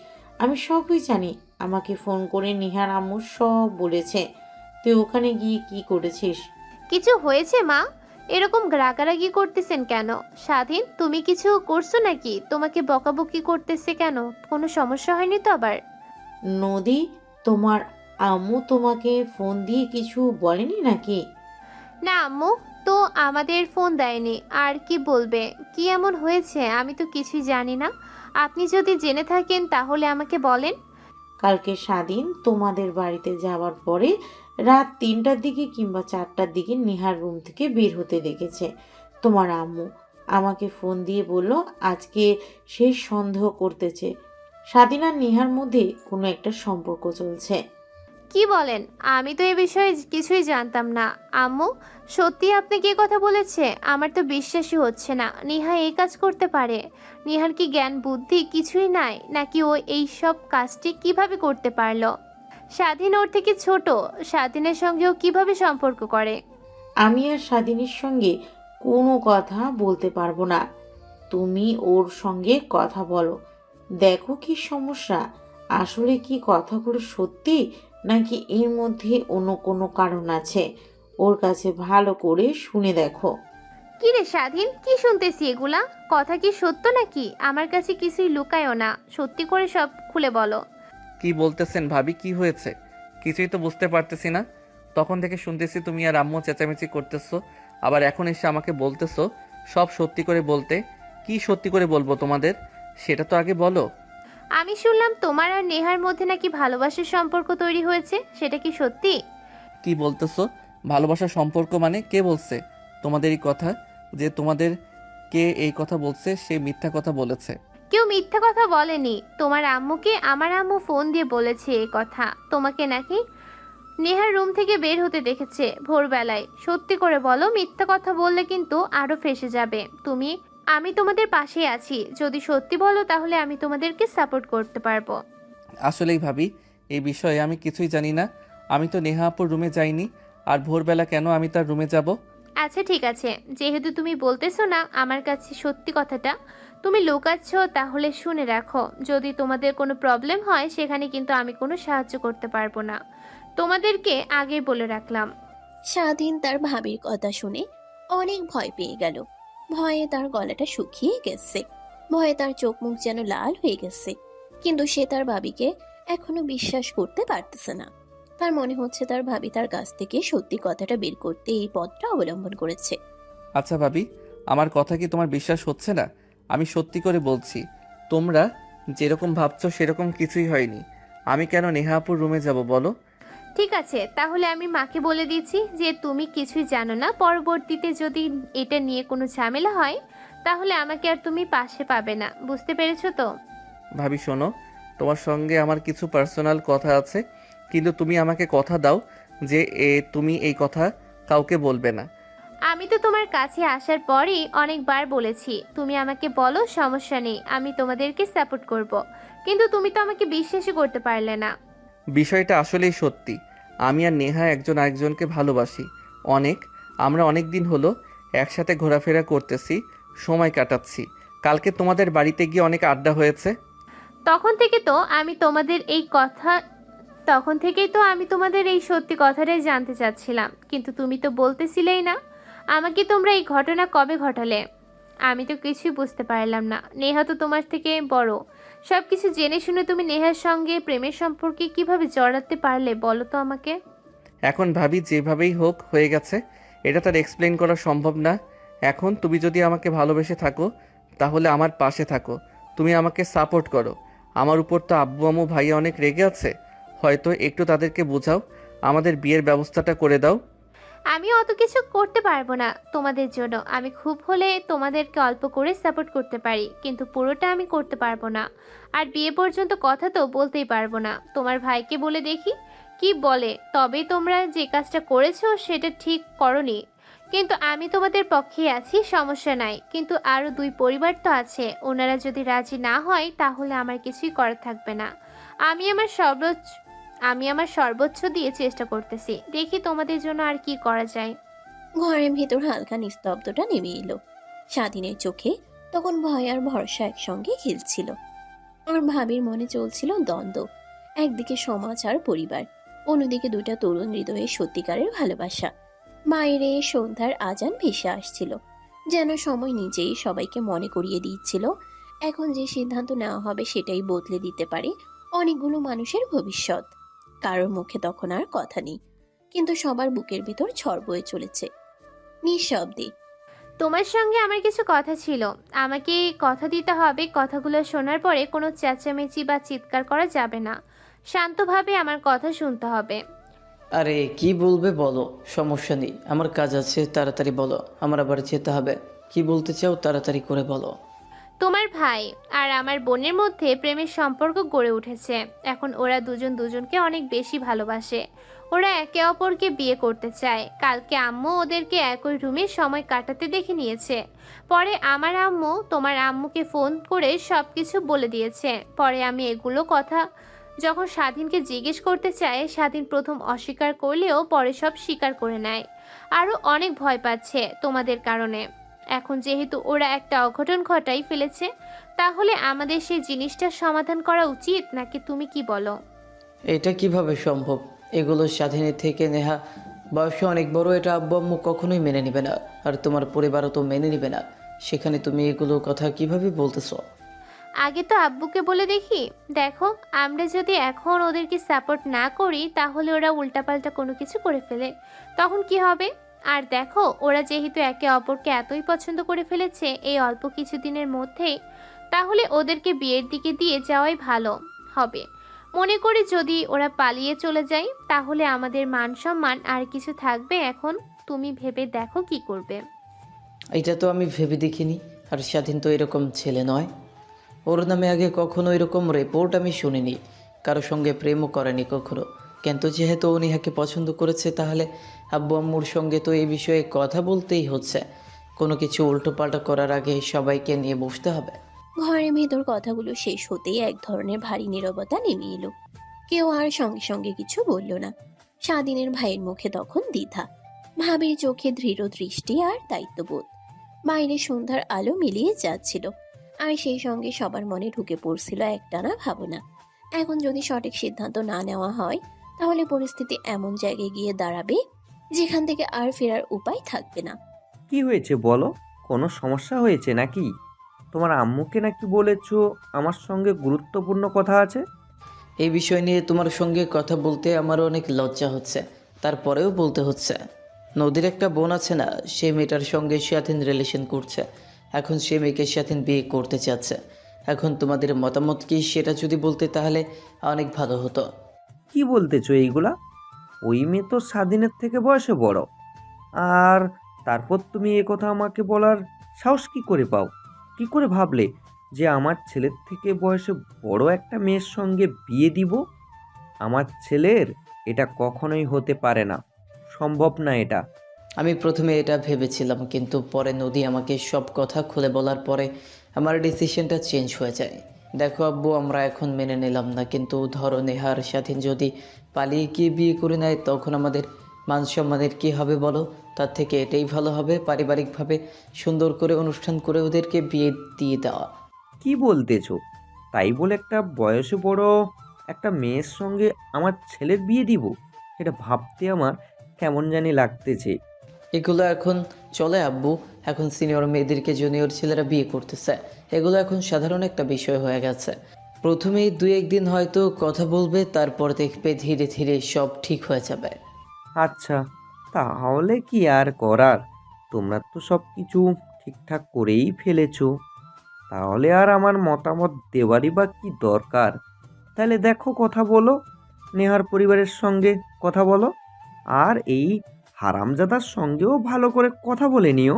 আমি সবই জানি, আমাকে ফোন করে নিহার আম্মু সব বলেছে। তুই ওখানে গিয়ে কি করেছিস? কিছু হয়েছে মা? এরকম রাগারাগি করতেছেন কেন? স্বাধীন, তুমি কিছু করছো নাকি? তোমাকে বকাবকি করতেছে কেন? কোনো সমস্যা হয়নি তো আবার? নদী, তোমার আম্মু তোমাকে ফোন দিয়ে কিছু বলেনি নাকি? না আম্মু তো আমাদের ফোন দেয়নি, আর কি বলবে? কি এমন হয়েছে আমি তো কিছুই জানি না। আপনি যদি জেনে থাকেন তাহলে আমাকে বলেন। কালকে স্বাধীন তোমাদের বাড়িতে যাওয়ার পরে রাত 3টার দিকে কিংবা 4টার দিকে নেহার রুম থেকে বের হতে দেখেছে তোমার আম্মু। আমাকে ফোন দিয়ে বলল আজকে সে সন্দেহ করতেছে স্বাধীন আর নেহার মধ্যে কোনো একটা সম্পর্ক চলছে। কি বলেন? আমি তো এ বিষয়ে কিছুই জানতাম না। আম্মু, সত্যি আপনাকে এ কথা বলেছে? আমার তো বিশ্বাসই হচ্ছে না নেহা এই কাজ করতে পারে। নেহার কি জ্ঞান বুদ্ধি কিছুই নাই নাকি? ও এই সব কাজটি কিভাবে করতে পারলো? স্বাধীন ওর থেকে ছোট, স্বাধীনের সঙ্গে ও কিভাবে সম্পর্ক করে? আমি আর স্বাধীনের সঙ্গে কোনো কথা বলতে পারবো না। তুমি ওর সঙ্গে কথা বলো, দেখো কি সমস্যা। আসলে কি কথাগুলো সত্যি নাকি এর মধ্যে অন্য কোনো কারণ আছে? ওর কাছে ভালো করে শুনে দেখো। কি রে স্বাধীন, কি শুনতেছি এগুলা? কথা কি সত্য নাকি? আমার কাছে কিছুই লুকায়ও না, সত্যি করে সব খুলে বলো। কি বলতেছেন ভাবি, কি হয়েছে? কিছুই তো বুঝতে পারতেছি না। তখন থেকে শুনতেছি তুমি আর আম্মু চেঁচামেচি করতেছো, আবার এখন এসে আমাকে বলতেছো সব সত্যি করে বলতে। কি সত্যি করে বলবো তোমাদের, সেটা তো আগে বলো। আমি শুনলাম তোমার আর নেহার মধ্যে নাকি ভালোবাসার সম্পর্ক তৈরি হয়েছে, সেটা কি সত্যি? কি বলতেছো? ভালোবাসার সম্পর্ক মানে? কে বলছে তোমাদের এই কথা? যে তোমাদের কে এই কথা বলছে সে মিথ্যা কথা বলেছে। কেউ মিথ্যা কথা বলেনি। তোমার আম্মুকে আমার আম্মু ফোন দিয়ে বলেছে এই কথা। তোমাকে নাকি নেহার রুম থেকে বের হতে দেখেছে ভোরবেলায়। সত্যি করে বলো, মিথ্যা কথা বললে কিন্তু আরো ফেঁসে যাবে তুমি। আমি তোমাদের পাশেই আছি, যদি সত্যি বলো তাহলে আমি তোমাদেরকে সাপোর্ট করতে পারবো। আসলেই ভাবি, এই বিষয়ে আমি কিছুই জানি না। আমি তো নেহা আপুর রুমে যাইনি, আর ভোরবেলা কেন আমি তার রুমে যাব? আচ্ছা ঠিক আছে, যেহেতু তুমি বলতেছো না আমার কাছে সত্যি কথাটা, তুমি লুকাচ্ছ, তাহলে শুনে রাখো। যদি তোমাদের কোনো প্রবলেম হয় সেখানে কিন্তু আমি কোনো সাহায্য করতে পারবো না, তোমাদেরকে আগে বলে রাখলাম। স্বাধীন তার ভাবির কথা শুনে অনেক ভয় পেয়ে গেল। ভয়ে তার গলাটা শুকিয়ে গেছে, ভয়ে তার চোখ মুখ যেন লাল হয়ে গেছে। কিন্তু সে তার ভাবিকে এখনো বিশ্বাস করতে পারতেছে না। তার মনে হচ্ছে তার ভাবি তার কাছ থেকে সত্যি কথাটা বের করতে এই পথটা অবলম্বন করেছে। আচ্ছা ভাবি, আমার কথা কি তোমার বিশ্বাস হচ্ছে না? আমি সত্যি করে বলছি, তোমরা যেরকম ভাবছো সেরকম কিছুই হয়নি। আমি কেন নেহা আপুর রুমে যাব বলো? ঠিক আছে, তাহলে আমি মাকে বলে দিচ্ছি যে তুমি কিছুই জানো না। পরবর্তীতে যদি এটা নিয়ে কোনো ঝামেলা হয় তাহলে আমাকে আর তুমি পাশে পাবে না। বুঝতে পেরেছো তো? ভাবি শোনো, তোমার সঙ্গে আমার কিছু পার্সোনাল কথা আছে, কিন্তু তুমি আমাকে কথা দাও যে তুমি এই কথা কাউকে বলবে না। আমি তো তোমার কাছে আসার পরই অনেকবার বলেছি, তুমি আমাকে বলো, সমস্যা নেই, আমি তোমাদেরকে সাপোর্ট করব। কিন্তু তুমি তো আমাকে বিশ্বাসই করতে পারলে না। বিষয়টা আসলেই সত্যি, আমি আর নেহা একজন আরেকজনকে ভালোবাসি অনেক। আমরা অনেক দিন হলো একসাথে ঘোরাফেরা করতেছি, সময় কাটাচ্ছি। কালকে তোমাদের বাড়িতে গিয়ে অনেক আড্ডা হয়েছে। তখন থেকেই তো আমি তোমাদের এই সত্যি কথাটাই জানতে চাচ্ছিলাম, কিন্তু তুমি তো বলতেছিলেই না। আমাকে তোমরা এই ঘটনা কবে ঘটালে? আমি তো কিছুই বুঝতে পারলাম না। নেহা তো তোমার থেকে বড়, সব কিছু জেনে শুনে তুমি নেহার সঙ্গে প্রেমের সম্পর্কে কিভাবে জড়াতে পারলে বলো তো আমাকে। এখন ভাবি যেভাবেই হোক হয়ে গেছে, এটা তার এক্সপ্লেন করা সম্ভব না। এখন তুমি যদি আমাকে ভালোবেসে থাকো তাহলে আমার পাশে থাকো, তুমি আমাকে সাপোর্ট করো। আমার উপর তো আব্বু আম্মু ভাইয়া অনেক রেগে আছে, হয়তো একটু তাদেরকে বোঝাও, আমাদের বিয়ের ব্যবস্থাটা করে দাও। আমি অত কিছু করতে পারবো না তোমাদের জন্য। আমি খুব হলে তোমাদেরকে অল্প করে সাপোর্ট করতে পারি, কিন্তু পুরোটা আমি করতে পারবো না। আর বিয়ে পর্যন্ত কথা তো বলতেই পারবো না। তোমার ভাইকে বলে দেখি কি বলে, তবে তোমরা যে কাজটা করেছো সেটা ঠিক করনি। কিন্তু আমি তোমাদের পক্ষে আছি, সমস্যা নাই। কিন্তু আরও দুই পরিবার তো আছে, ওনারা যদি রাজি না হয় তাহলে আমার কিছুই করার থাকবে না। আমি আমার সর্বোচ্চ দিয়ে চেষ্টা করতেছি, দেখি তোমাদের জন্য আর কি করা যায়। ঘরের ভেতর হালকা নিস্তব্ধতা নেমে এলো। স্বাধীনের চোখে তখন ভয় আর ভরসা একসঙ্গে খেলছিল। আর ভাবির মনে চলছিল দ্বন্দ্ব, একদিকে সমাজ আর পরিবার, অন্যদিকে দুইটা তরুণ হৃদয়ের সত্যিকারের ভালোবাসা। বাইরে সন্ধ্যার আজান ভেসে আসছিল, যেন সময় নিজেই সবাইকে মনে করিয়ে দিচ্ছিল এখন যে সিদ্ধান্ত নেওয়া হবে সেটাই বদলে দিতে পারে অনেকগুলো মানুষের ভবিষ্যৎ। কারোর মুখে তখন আর কথা নেই, কিন্তু সবার বুকের ভিতর ঝড় বয়ে চলেছে নিঃশব্দে। তোমার সঙ্গে আমার কিছু কথা ছিল, আমাকে কথা দিতে হবে। কথাগুলো শোনার পরে কোনো চেঁচামেচি বা চিৎকার করা যাবে না, শান্তভাবে আমার কথা শুনতে হবে। আরে কি বলবে বলো, সমস্যা নেই, আমার কাজ আছে, তাড়াতাড়ি বলো, আমার আবার যেতে হবে। কি বলতে চাও তাড়াতাড়ি করে বলো। তোমার ভাই আর আমার বোনের মধ্যে প্রেমের সম্পর্ক গড়ে উঠেছে। এখন ওরা দুজন দুজনকে অনেক বেশি ভালোবাসে। ওরা একে অপরকে বিয়ে করতে চায়। কালকে আম্মু ওদেরকে একই রুমে সময় কাটাতে দেখে নিয়েছে। পরে আমার আম্মু তোমার আম্মুকে ফোন করে সব কিছু বলে দিয়েছে। পরে আমি এগুলো কথা যখন স্বাধীনকে জিজ্ঞেস করতে চায়, স্বাধীন প্রথম অস্বীকার করলেও পরে সব স্বীকার করে নেয়। আরও অনেক ভয় পাচ্ছে তোমাদের কারণে। এখন যেহেতু ওরা একটা অঘটন ঘটাই ফেলেছে, তাহলে আমাদের সেই জিনিসটার সমাধান করা উচিত, নাকি তুমি কি বলো? এটা কিভাবে সম্ভব? এগুলো স্বাধীনের থেকে নেহা বয়সে অনেক বড়, এটা আব্বু আম্মু কখনোই মেনে নেবে না, আর তোমার পরিবারও তো মেনে নেবে না। সেখানে তুমি এগুলো কথা কিভাবে বলতেছো? আগে তো আব্বুকে বলে দেখি। দেখো, আমরা যদি এখন ওদেরকে সাপোর্ট না করি তাহলে ওরা উল্টাপাল্টা কোনো কিছু করে ফেলে, তখন কি হবে? আর দেখো, ওরা যেহেতু একে অপরকে এতই পছন্দ করে ফেলেছে এই অল্প কিছুদিনের মধ্যেই, তাহলে ওদেরকে বিয়ের দিকে দিয়ে যাওয়াই ভালো হবে। মনে করি যদি ওরা পালিয়ে চলে যায় তাহলে আমাদের মান সম্মান আর কিছু থাকবে? এখন তুমি ভেবে দেখো কি করবে। এটা তো আমি ভেবে দেখিনি। আর স্বাধীন তো এরকম ছেলে নয়, ওর নামে আগে কখনো এরকম রিপোর্ট আমি শুনিনি। কারো সঙ্গে প্রেমও করেনি কখনো। কিন্তু যেহেতু ও নেহাকে পছন্দ করেছে, তাহলে আব্বু আম্মুর সঙ্গে তো এই বিষয়ে কথা বলতেই হচ্ছে। কোনো কিছু উল্টোপাল্টা করার আগে সবাইকে নিয়ে বসতে হবে। ঘরের ভেতর কথাগুলো শেষ হতেই এক ধরনের ভারী নীরবতা নেমে এলো। কেউ আর সঙ্গে সঙ্গে কিছু বলল না। স্বাধীনের ভাইয়ের মুখে তখন দ্বিধা, ভাবির চোখে দৃঢ় দৃষ্টি আর দায়িত্ববোধ। বাইরে সন্ধ্যার আলো মিলিয়ে যাচ্ছিল, আর সেই সঙ্গে সবার মনে ঢুকে পড়ছিল একটানা ভাবনা। এখন যদি সঠিক সিদ্ধান্ত না নেওয়া হয় তাহলে পরিস্থিতি এমন জায়গায় গিয়ে দাঁড়াবে যেখান থেকে আর ফেরার উপায় থাকবে না। কি হয়েছে বলো, কোনো সমস্যা হয়েছে নাকি? তোমার আম্মুকে নাকি বলেছো আমার সঙ্গে গুরুত্বপূর্ণ কথা আছে? এই বিষয় নিয়ে তোমার সঙ্গে কথা বলতে আমার অনেক লজ্জা হচ্ছে, তারপরেও বলতে হচ্ছে। নদীর একটা বোন আছে না, সে মেয়েটার সঙ্গে স্বাধীন রিলেশন করছে। এখন সে মেয়েকে স্বাধীন বিয়ে করতে চাচ্ছে। এখন তোমাদের মতামত কি সেটা যদি বলতে তাহলে অনেক ভালো হতো। কি বলতেছো এইগুলা? ওই মেয়ে তো স্বাধীনের থেকে বয়সে বড়। আর তারপর তুমি এ কথা আমাকে বলার সাহস কি করে পাও? কি করে ভাবলে যে আমার ছেলের থেকে বয়সে বড় একটা মেয়ের সঙ্গে বিয়ে দিব? আমার ছেলের এটা কখনোই হতে পারে না, সম্ভব না এটা। আমি প্রথমে এটা ভেবেছিলাম, কিন্তু পরে নদী আমাকে সব কথা খুলে বলার পরে আমার ডিসিশনটা চেঞ্জ হয়ে যায়। দেখো আব্বু, আমরা এখন মেনে নিলাম না, কিন্তু ধরো নেহার স্বাধীন যদি পালিয়ে গিয়ে বিয়ে করে নেয়, তখন আমাদের মান সম্মানের কী হবে বলো? তার থেকে এটাই ভালো হবে পারিবারিকভাবে সুন্দর করে অনুষ্ঠান করে ওদেরকে বিয়ে দিয়ে দেওয়া। কি বলতেছো? তাই বলে একটা বয়সে বড় একটা মেয়ের সঙ্গে আমার ছেলের বিয়ে দিব? এটা ভাবতে আমার কেমন জানি লাগতেছে। এগুলো এখন চলে আব্বু, এখন সিনিয়র মেয়েদেরকে জুনিয়র ছেলেরা বিয়ে করতেছে। এগুলো এখন সাধারণ একটা বিষয় হয়ে গেছে। প্রথমেই 2-1 দিন হয়তো কথা বলবে, তারপর দেখবে ধীরে ধীরে সব ঠিক হয়ে যাবে। আচ্ছা, তাহলে কি আর করার? তোমরা তো সব কিছু ঠিকঠাক করেই ফেলেছো, তাহলে আর আমার মতামত দেওয়ারই বা কি দরকার? তাহলে দেখো, কথা বলো, নেহার পরিবারের সঙ্গে কথা বলো, আর এই হারামজাদার সঙ্গেও ভালো করে কথা বলে নিও।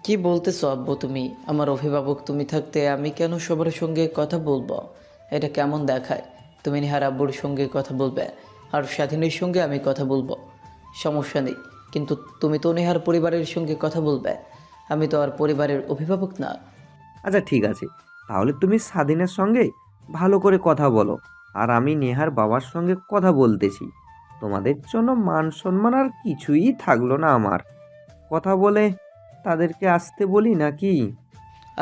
কি বলতেছো আব্বু তুমি? আমার অভিভাবক তুমি থাকতে আমি কেন সবার সঙ্গে কথা বলবো? এটা কেমন দেখায়? তুমি নেহার আব্বুর সঙ্গে কথা বলবে আর স্বাধীনের সঙ্গে আমি কথা বলবো, সমস্যা নেই। কিন্তু তুমি তো নেহার পরিবারের সঙ্গে কথা বলবে, আমি তো আর পরিবারের অভিভাবক না। আচ্ছা ঠিক আছে, তাহলে তুমি স্বাধীনের সঙ্গে ভালো করে কথা বলো, আর আমি নেহার বাবার সঙ্গে কথা বলতেছি। তোমাদের জন্য মান সম্মান আর কিছুই থাকলো না আমার। কথা বলে তাদেরকে আসতে বলি নাকি?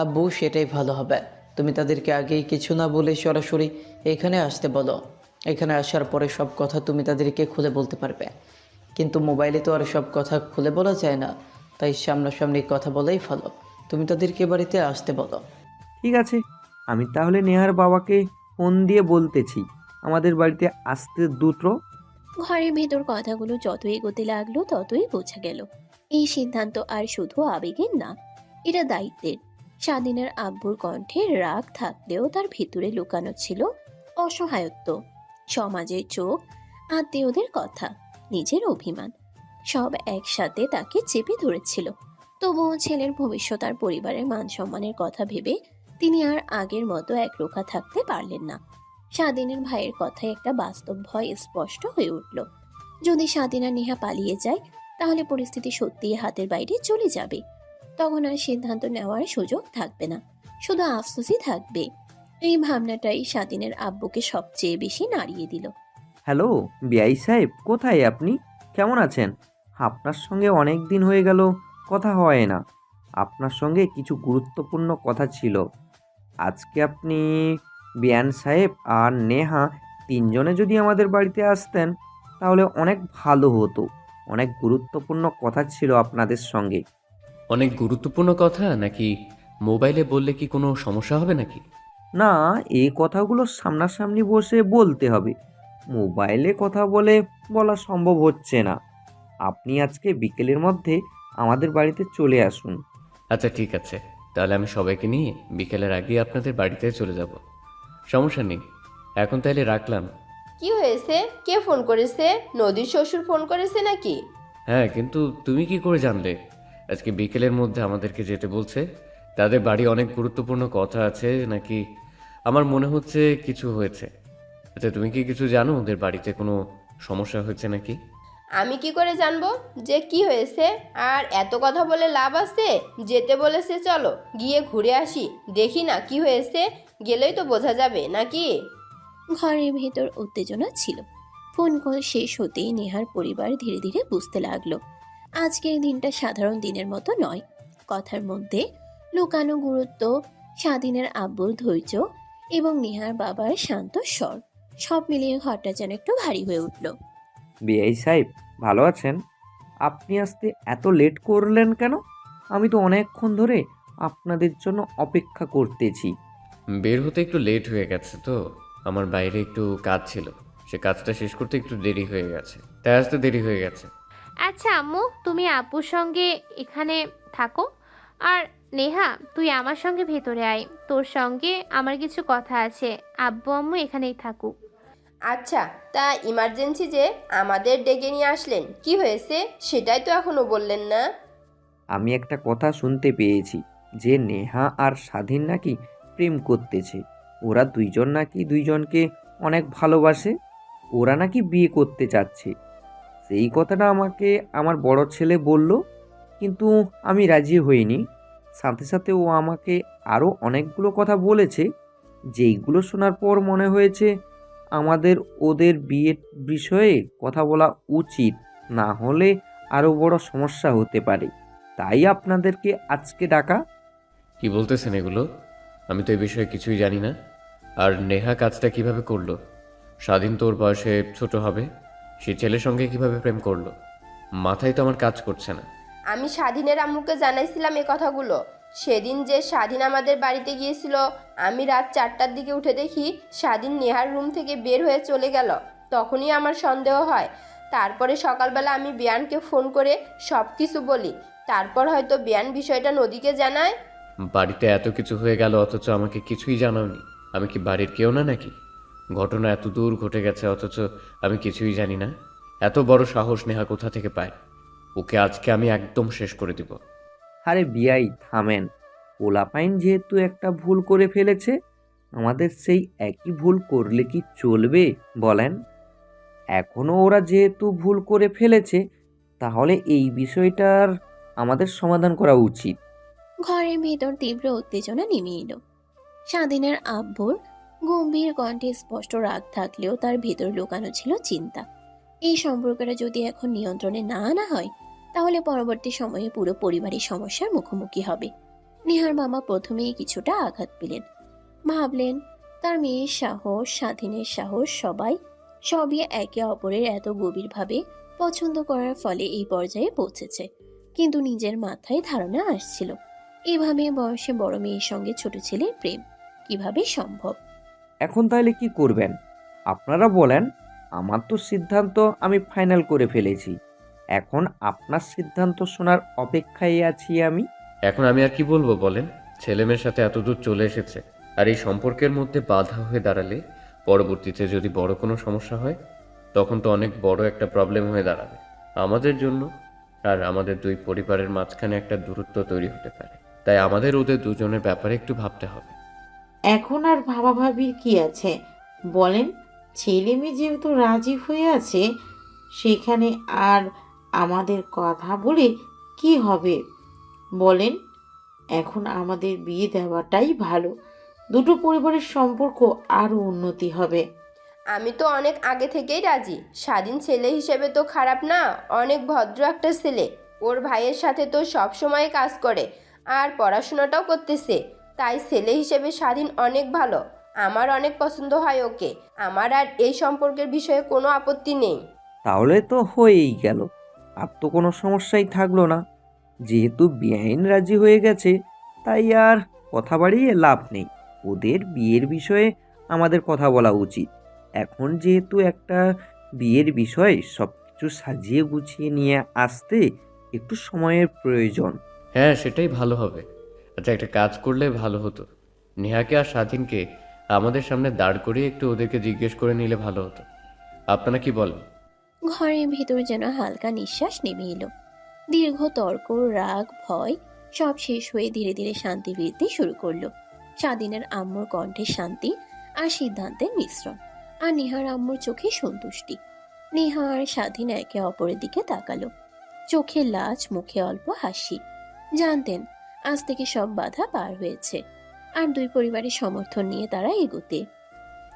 আব্বু সেটাই ভালো হবে। তুমি তাদেরকে আগেই কিছু না বলে সরাসরি এখানে আসতে বলো। এখানে আসার পরে সব কথা তুমি তাদেরকে খুলে বলতে পারবে, কিন্তু মোবাইলে তো আর সব কথা খুলে বলা যায় না, তাই সামনাসামনি কথা বলাই ভালো। তুমি তাদেরকে বাড়িতে আসতে বলো। ঠিক আছে, আমি তাহলে নেহার বাবাকে ফোন দিয়ে বলতেছি আমাদের বাড়িতে আসতে দ্রুত। ঘরের ভেতর কথাগুলো যত এগোতে লাগলো ততই বোঝা গেল এই সিদ্ধান্ত আর শুধু আবেগের না, এটা দায়িত্বের। স্বাধীনের আব্বুর কণ্ঠে রাগ থাকলেও তার ভিতরে লুকানো ছিল অসহায়ত্ব, সমাজের চোখ, আত্মীয়দের কথা, নিজের অভিমান, সব একসাথে তাকে চেপে ধরেছিল। তবুও ছেলের ভবিষ্যৎ আর পরিবারের মান সম্মানের কথা ভেবে তিনি আর আগের মতো একরোখা থাকতে পারলেন না। স্বাধীনের ভাইয়ের কথায় একটা বাস্তব ভয় স্পষ্ট হয়ে উঠল। যদি স্বাধীন আর নেহা পালিয়ে যায়, তাহলে পরিস্থিতি সত্যিই হাতের বাইরে চলে যাবে। তখন আর সিদ্ধান্ত নেওয়ার সুযোগ থাকবে না, শুধু আফসোসই থাকবে। এই ভাবনাটাই স্বাধীনের আব্বুকে সবচেয়ে বেশি নাড়িয়ে দিল। হ্যালো বিআই সাহেব, কোথায় আপনি? কেমন আছেন? আপনার সঙ্গে অনেক দিন হয়ে গেল কথা হয় না। আপনার সঙ্গে কিছু গুরুত্বপূর্ণ কথা ছিল। আজকে আপনি, বিয়ান সাহেব আর নেহা তিনজনে যদি আমাদের বাড়িতে আসতেন তাহলে অনেক ভালো হতো। অনেক গুরুত্বপূর্ণ কথা ছিল আপনাদের সঙ্গে। অনেক গুরুত্বপূর্ণ কথা নাকি? মোবাইলে বললে কি কোনো সমস্যা হবে নাকি? না, এই কথাগুলো সামনাসামনি বসে বলতে হবে। মোবাইলে কথা বলা সম্ভব হচ্ছে না। আপনি আজকে বিকেলের মধ্যে আমাদের বাড়িতে চলে আসুন। আচ্ছা ঠিক আছে, তাহলে আমি সবাইকে নিয়ে বিকেলের আগে আপনাদের বাড়িতে চলে যাব। সমস্যা নেই, এখন তাহলে রাখলাম। কি হয়েছে? কে ফোন করেছে? নদীর শ্বশুর ফোন করেছে নাকি? হ্যাঁ, কিন্তু তুমি কি করে জানলে আজকে বিকেলের মধ্যে আমাদেরকে যেতে বলছে? তাদের বাড়ি অনেক গুরুত্বপূর্ণ কথা আছে নাকি? আমার মনে হচ্ছে কিছু হয়েছে। আচ্ছা, তুমি কি কিছু জানো ওদের বাড়িতে কোনো সমস্যা হয়েছে নাকি? আমি কি করে জানবো যে কি হয়েছে? আর এত কথা বলে লাভ আছে? যেতে বলেছে চলো গিয়ে ঘুরে আসি, দেখি না কি হয়েছে, গেলেই তো বোঝা যাবে নাকি? ঘরের ভেতর উত্তেজনা ছিল। ফোন কল শেষ হতেই নেহার পরিবার ধীরে ধীরে বুঝতে লাগলো আজকের দিনটা সাধারণ দিনের মতো নয়। কথার মধ্যে লুকানো গুরুত্ব, স্বাধীনের আব্বুর ধৈর্য এবং নেহার বাবার শান্ত স্বর, সব মিলিয়ে ঘরটা যেন একটু ভারী হয়ে উঠল। বিআই সাহেব ভালো আছেন? আপনি আসতে এত লেট করলেন কেন? আমি তো অনেকক্ষণ ধরে আপনাদের জন্য অপেক্ষা করতেছি। বের হতে একটু লেট হয়ে গেছে তো, আমার বাইরে একটু কাজ ছিল, সে কাজটা শেষ করতে একটু দেরি হয়ে গেছে, তাই আসতে দেরি হয়ে গেছে। আচ্ছা আম্মু, তুমি আপুর সঙ্গে এখানে থাকো আর নেহা, তুই আমার সঙ্গে ভেতরে আয়, তোর সঙ্গে আমার কিছু কথা আছে। আব্বু আম্মু এখানেই থাকুক। আচ্ছা, তা ইমার্জেন্সি যে আমাদের ডেকে নিয়ে আসলেন, কি হয়েছে সেটাই তো এখনো বললেন না। আমি একটা কথা শুনতে পেয়েছি যে নেহা আর স্বাধীন নাকি প্রেম করতেছে। ওরা দুইজন নাকি দুইজনকে অনেক ভালোবাসে। ওরা নাকি বিয়ে করতে চাচ্ছে। সেই কথাটা আমাকে আমার বড় ছেলে বলল, কিন্তু আমি রাজি হইনি। সাথে সাথে ও আমাকে আরও অনেকগুলো কথা বলেছে, যেইগুলো শোনার পর মনে হয়েছে আমাদের ওদের বিয়ের বিষয়ে কথা বলা উচিত, না হলে আরও বড় সমস্যা হতে পারে। তাই আপনাদেরকে আজকে ডাকা। কি বলতেছেন এগুলো? আমি তো এই বিষয়ে কিছুই জানি না। আর নেহা কাজটা কিভাবে করলো? স্বাধীন তোর বয়সে ছোট হবে, সে ছেলের সঙ্গে কিভাবে প্রেম করলো? মাথায় তো আমার কাজ করছে না। আমি স্বাধীনের আম্মুকে জানাইছিলাম এই কথাগুলো। সেদিন যে স্বাধীন আমাদের বাড়িতে গিয়েছিল, আমি রাত 4টার দিকে উঠে দেখি স্বাধীন নেহার রুম থেকে বের হয়ে চলে গেল। তখনই আমার সন্দেহ হয়। তারপরে সকালবেলা আমি বিয়ানকে ফোন করে সব কিছু বলি। তারপর হয়তো বিয়ান বিষয়টা নদীকে জানায়। বাড়িতে এত কিছু হয়ে গেল অথচ আমাকে কিছুই জানাওনি। আমি কি বাড়ির কেউ না নাকি? ঘটনা এত দূর ঘটে গেছে অথচ আমি কিছুই জানি না। এত বড় সাহস নেহা কোথা থেকে পায়? ওকে আজকে আমি একদম শেষ করে দিব। আরে বিয়াই থামেন। পোলাপাইন যেহেতু একটা ভুল করে ফেলেছে, আমাদের সেই একই ভুল করলে কি চলবে বলেন? এখনও ওরা যেহেতু ভুল করে ফেলেছে, তাহলে এই বিষয়টার আমাদের সমাধান করা উচিত। ঘরের ভেতর তীব্র উত্তেজনা নেমে এলো। স্বাধীনের আব্বুর গম্ভীর কণ্ঠে স্পষ্ট রাগ থাকলেও তার ভেতর লুকানো ছিল চিন্তা। এই সম্পর্কটা যদি এখন নিয়ন্ত্রণে না আনা হয়, তাহলে পরবর্তী সময়ে পুরো পরিবারের সমস্যার মুখোমুখি হবে। নেহার মামা প্রথমেই কিছুটা আঘাত পেলেন। ভাবলেন তার মেয়ের সাহস, স্বাধীনের সাহস, সবই একে অপরের এত গভীরভাবে পছন্দ করার ফলে এই পর্যায়ে পৌঁছেছে। কিন্তু নিজের মাথায় ধারণা আসছিল, এভাবে বয়সে বড় মেয়ের সঙ্গে ছোট ছেলের প্রেম কিভাবে সম্ভব। এখন তাহলে কি করবেন আপনারা বলেন? আমার তো সিদ্ধান্ত আমি ফাইনাল করে ফেলেছি। এখন আপনার সিদ্ধান্ত শোনার অপেক্ষায় আছি আমি। এখন আমি আর কি বলবো বলেন? ছেলেমেয়ের সাথে এত দূর চলে এসেছে, আর এই সম্পর্কের মধ্যে বাধা হয়ে দাঁড়ালে পরবর্তীতে যদি বড় কোনো সমস্যা হয়, তখন তো অনেক বড় একটা প্রবলেম হয়ে দাঁড়াবে আমাদের জন্য। আর আমাদের দুই পরিবারের মাঝখানে একটা দূরত্ব তৈরি হতে পারে। তাই আমাদের ওদের দুজনের ব্যাপারে একটু ভাবতে হবে। এখন আর ভাবাভাবির কি আছে বলেন? ছেলে মেয়ে যেহেতু রাজি হয়ে আছে, সেখানে আর আমাদের কথা বলে কি হবে বলেন? এখন আমাদের বিয়ে দেওয়াটাই ভালো। দুটো পরিবারের সম্পর্ক আরও উন্নতি হবে। আমি তো অনেক আগে থেকেই রাজি। স্বাধীন ছেলে হিসেবে তো খারাপ না, অনেক ভদ্র একটা ছেলে। ওর ভাইয়ের সাথে তো সব সময় কাজ করে আর পড়াশোনাটাও করতেছে। তাই ছেলে হিসেবে স্বাধীন অনেক ভালো। আমার অনেক পছন্দ হয় ওকে। আমার আর এই সম্পর্কের বিষয়ে কোনো আপত্তি নেই। তাহলে তো হয়েই গেল, আর তো কোনো সমস্যাই থাকলো না। যেহেতু বেআইন রাজি হয়ে গেছে, তাই আর কথা বাড়িয়ে লাভ নেই। ওদের বিয়ের বিষয়ে আমাদের কথা বলা উচিত। এখন যেহেতু একটা বিয়ের বিষয়, সব কিছু সাজিয়ে গুছিয়ে নিয়ে আসতে একটু সময়ের প্রয়োজন। হ্যাঁ, সেটাই ভালো হবে। আচ্ছা, একটা কাজ করলে ভালো হতো। নেহাকে আর স্বাধীনকে আমাদের সামনে দাঁড় করিয়ে একটু ওদেরকে জিজ্ঞেস করে নিলে ভালো হতো। আপনারা কি বলেন? ঘরের ভেতর যেন হালকা নিঃশ্বাস নেমে এলো। দীর্ঘ তর্ক, রাগ, ভয় সব শেষ হয়ে ধীরে ধীরে শান্তি ফিরতে শুরু করলো। স্বাধীনের আম্মুর কণ্ঠে শান্তি আর সিদ্ধান্তের মিশ্রণ, আর নেহার আম্মুর চোখে সন্তুষ্টি। নেহা আর স্বাধীন একে অপরের দিকে তাকালো, চোখে লাজ, মুখে অল্প হাসি। জানতেন আজ থেকে সব বাধা পার হয়েছে, আর দুই পরিবারের সমর্থন নিয়ে তারা এগোতে।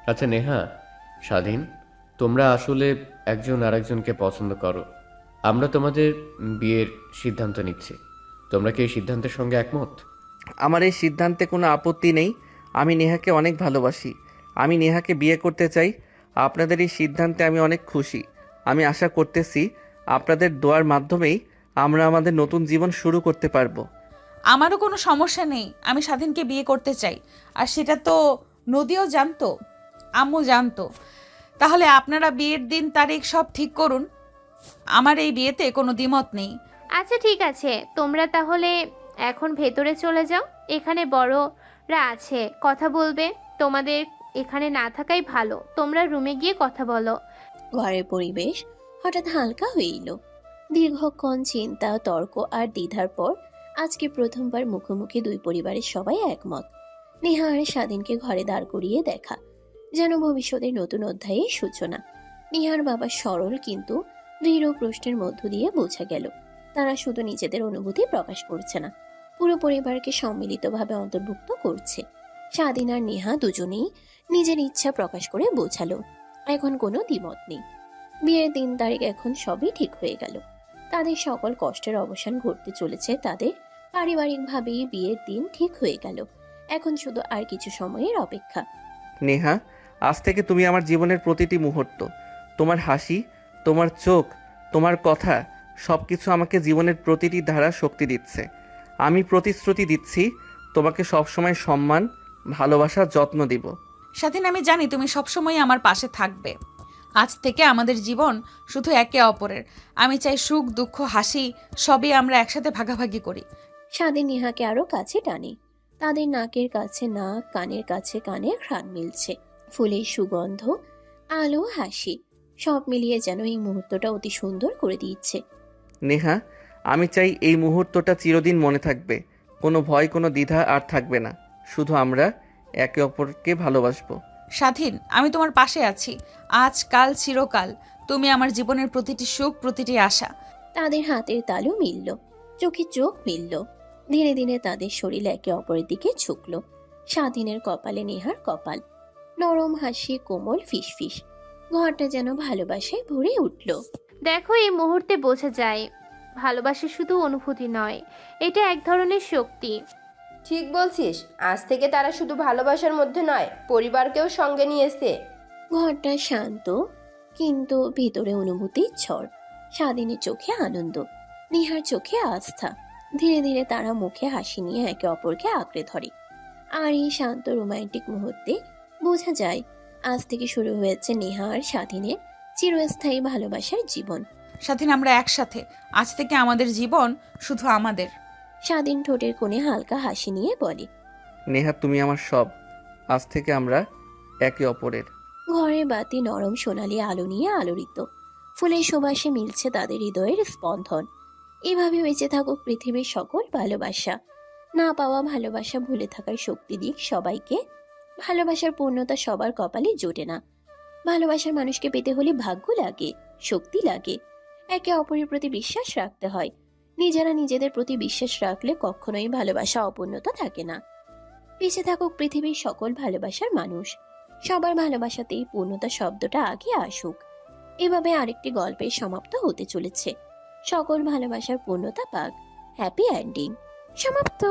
আচ্ছা নেহা, স্বাধীন, তোমরা আসলে একজন আরেকজনকে পছন্দ করো। আমরা তোমাদের বিয়ের সিদ্ধান্ত নিচ্ছি। তোমরা কি এই সিদ্ধান্তের সঙ্গে একমত? আমার এই সিদ্ধান্তে কোনো আপত্তি নেই। আমি নেহাকে অনেক ভালোবাসি। আমি নেহাকে বিয়ে করতে চাই। আপনাদের এই সিদ্ধান্তে আমি অনেক খুশি। আমি আশা করতেছি আপনাদের দোয়ার মাধ্যমেই আমরা আমাদের নতুন জীবন শুরু করতে পারবো। আমারও কোনো সমস্যা নেই, আমি স্বাধীনকে বিয়ে করতে চাই। আর সেটা তো নদীও জানতো, আম্মু জানতো। তাহলে আপনারা বিয়ের দিন তারিখ সব ঠিক করুন। আমার এই বিয়েতে কোনো দ্বিমত নেই। আচ্ছা ঠিক আছে, তোমরা তাহলে এখন ভেতরে চলে যাও, এখানে বড়রা আছে, কথা বলবে। তোমাদের এখানে না থাকাই ভালো, তোমরা রুমে গিয়ে কথা বলো। ঘরের পরিবেশ হঠাৎ হালকা হয়ে এলো। দীর্ঘক্ষণ চিন্তা, তর্ক আর দ্বিধার পর আজকে প্রথমবার মুখোমুখি দুই পরিবারের সবাই একমত। নেহা আর স্বাধীনকে ঘরে দাঁড় করিয়ে দেখা যেন ভবিষ্যতের নতুন অধ্যায়ের সূচনা। নেহার বাবা সরল কিন্তু দৃঢ় প্রশ্নের মধ্য দিয়ে বোঝা গেল তারা শুধু নিজেদের অনুভূতি প্রকাশ করছে না, পুরো পরিবারকে সম্মিলিতভাবে অন্তর্ভুক্ত করছে। স্বাধীন আর নেহা দুজনেই নিজের ইচ্ছা প্রকাশ করে বোঝালো এখন কোনো দ্বিমত নেই। বিয়ের দিন তারিখ এখন সবই ঠিক হয়ে গেল। তাদের সকল কষ্টের অবসান ঘটতে চলেছে, তাদের পারিবারিকভাবেই বিয়ের দিন ঠিক হয়ে গেল। এখন শুধু আর কিছু সময়ের অপেক্ষা। নেহা, আজ থেকে তুমি আমার জীবনের প্রতিটি মুহূর্ত, তোমার হাসি, তোমার চোখ, তোমার কথা, সব কিছু আমাকে জীবনের প্রতিটি ধারা শক্তি দিচ্ছে। আমি প্রতিশ্রুতি দিচ্ছি তোমাকে সবসময় সম্মান, ভালোবাসা, যত্ন দিব। স্বাধীন, আমি জানি তুমি সবসময় আমার পাশে থাকবে। আজ থেকে আমাদের জীবন শুধু একে অপরের। আমি চাই সুখ, দুঃখ, হাসি সবই আমরা একসাথে ভাগাভাগি করি। স্বাধীন নেহাকে আরো কাছে টানে। তাদের নাকের কাছে নাক, কানের কাছে কানের ঘ্রাণ মিলছে। ফুলের সুগন্ধ, আলো, হাসি সব মিলিয়ে যেন এই মুহূর্তটা অতি সুন্দর করে দিচ্ছে। নেহা, আমি চাই এই মুহূর্তটা চিরদিন মনে থাকবে। কোনো ভয়, কোনো দ্বিধা আর থাকবে না। শুধু আমরা একে অপরকে ভালোবাসবো। স্বাধীন, আমি তোমার পাশে আছি, আজ, কাল, চিরকাল। তুমি আমার জীবনের প্রতিটি সুখ, প্রতিটি আশা। তাদের হাতের তালু মিলল, চোখে চোখ মিলল। ধীরে ধীরে তাদের শরীর একে অপরের দিকে ঝুঁকল। স্বাধীনের কপালে নেহার কপাল, নরম হাসি, কোমল ফিসফিস। ঘরটা যেন ভালোবাসায় ভরে উঠল। দেখো, এই মুহূর্তে বোঝা যায় ভালোবাসা শুধু অনুভূতি নয়, এটা এক ধরনের শক্তি। ঠিক বলছিস, আজ থেকে তারা শুধু ভালোবাসার মধ্যে নয়, পরিবারকেও সঙ্গে নিয়েছে। ঘরটা শান্ত, কিন্তু ভিতরে অনুভূতির ঝড়। স্বাধীনের চোখে আনন্দ, নেহার চোখে আস্থা। ধীরে ধীরে তারা মুখে হাসি নিয়ে একে অপরকে আঁকড়ে ধরে। আর এই শান্ত রোমান্টিক মুহূর্তে বোঝা যায় আজ থেকে শুরু হয়েছে নেহা আর স্বাধীনের চিরস্থায়ী ভালোবাসার জীবন। স্বাধীন, আমরা একসাথে। আজ থেকে আমাদের জীবন শুধু আমাদের। স্বাধীন ঠোঁটের কোণে হালকা হাসি নিয়ে বলে, নেহা, তুমি আমার সব। আজ থেকে আমরা একে অপরের। ঘরের বাতি নরম সোনালি আলো নিয়ে আলোড়িত। ফুলের সুবাসে মিলছে তাদের হৃদয়ের স্পন্দন। এভাবে বেঁচে থাকুক পৃথিবীর সকল ভালোবাসা। না পাওয়া ভালোবাসা ভুলে থাকার শক্তি দিক সবাইকে। ভালোবাসার পূর্ণতা সবার কপালে জোটে না। ভালোবাসার মানুষকে পেতে হলে ভাগ্য লাগে, শক্তি লাগে। একে অপরের প্রতি বিশ্বাস রাখতে হয়। নিজেরা নিজেদের প্রতি বিশ্বাস রাখলে কখনোই ভালোবাসা অপূর্ণতা থাকে না। বেঁচে থাকুক পৃথিবীর সকল ভালোবাসার মানুষ। সবার ভালোবাসাতেই পূর্ণতা শব্দটা আগে আসুক। এভাবে আরেকটি গল্পের সমাপ্ত হতে চলেছে। সকল ভালোবাসার পূর্ণতা পাক। হ্যাপি এন্ডিং সমাপ্ত।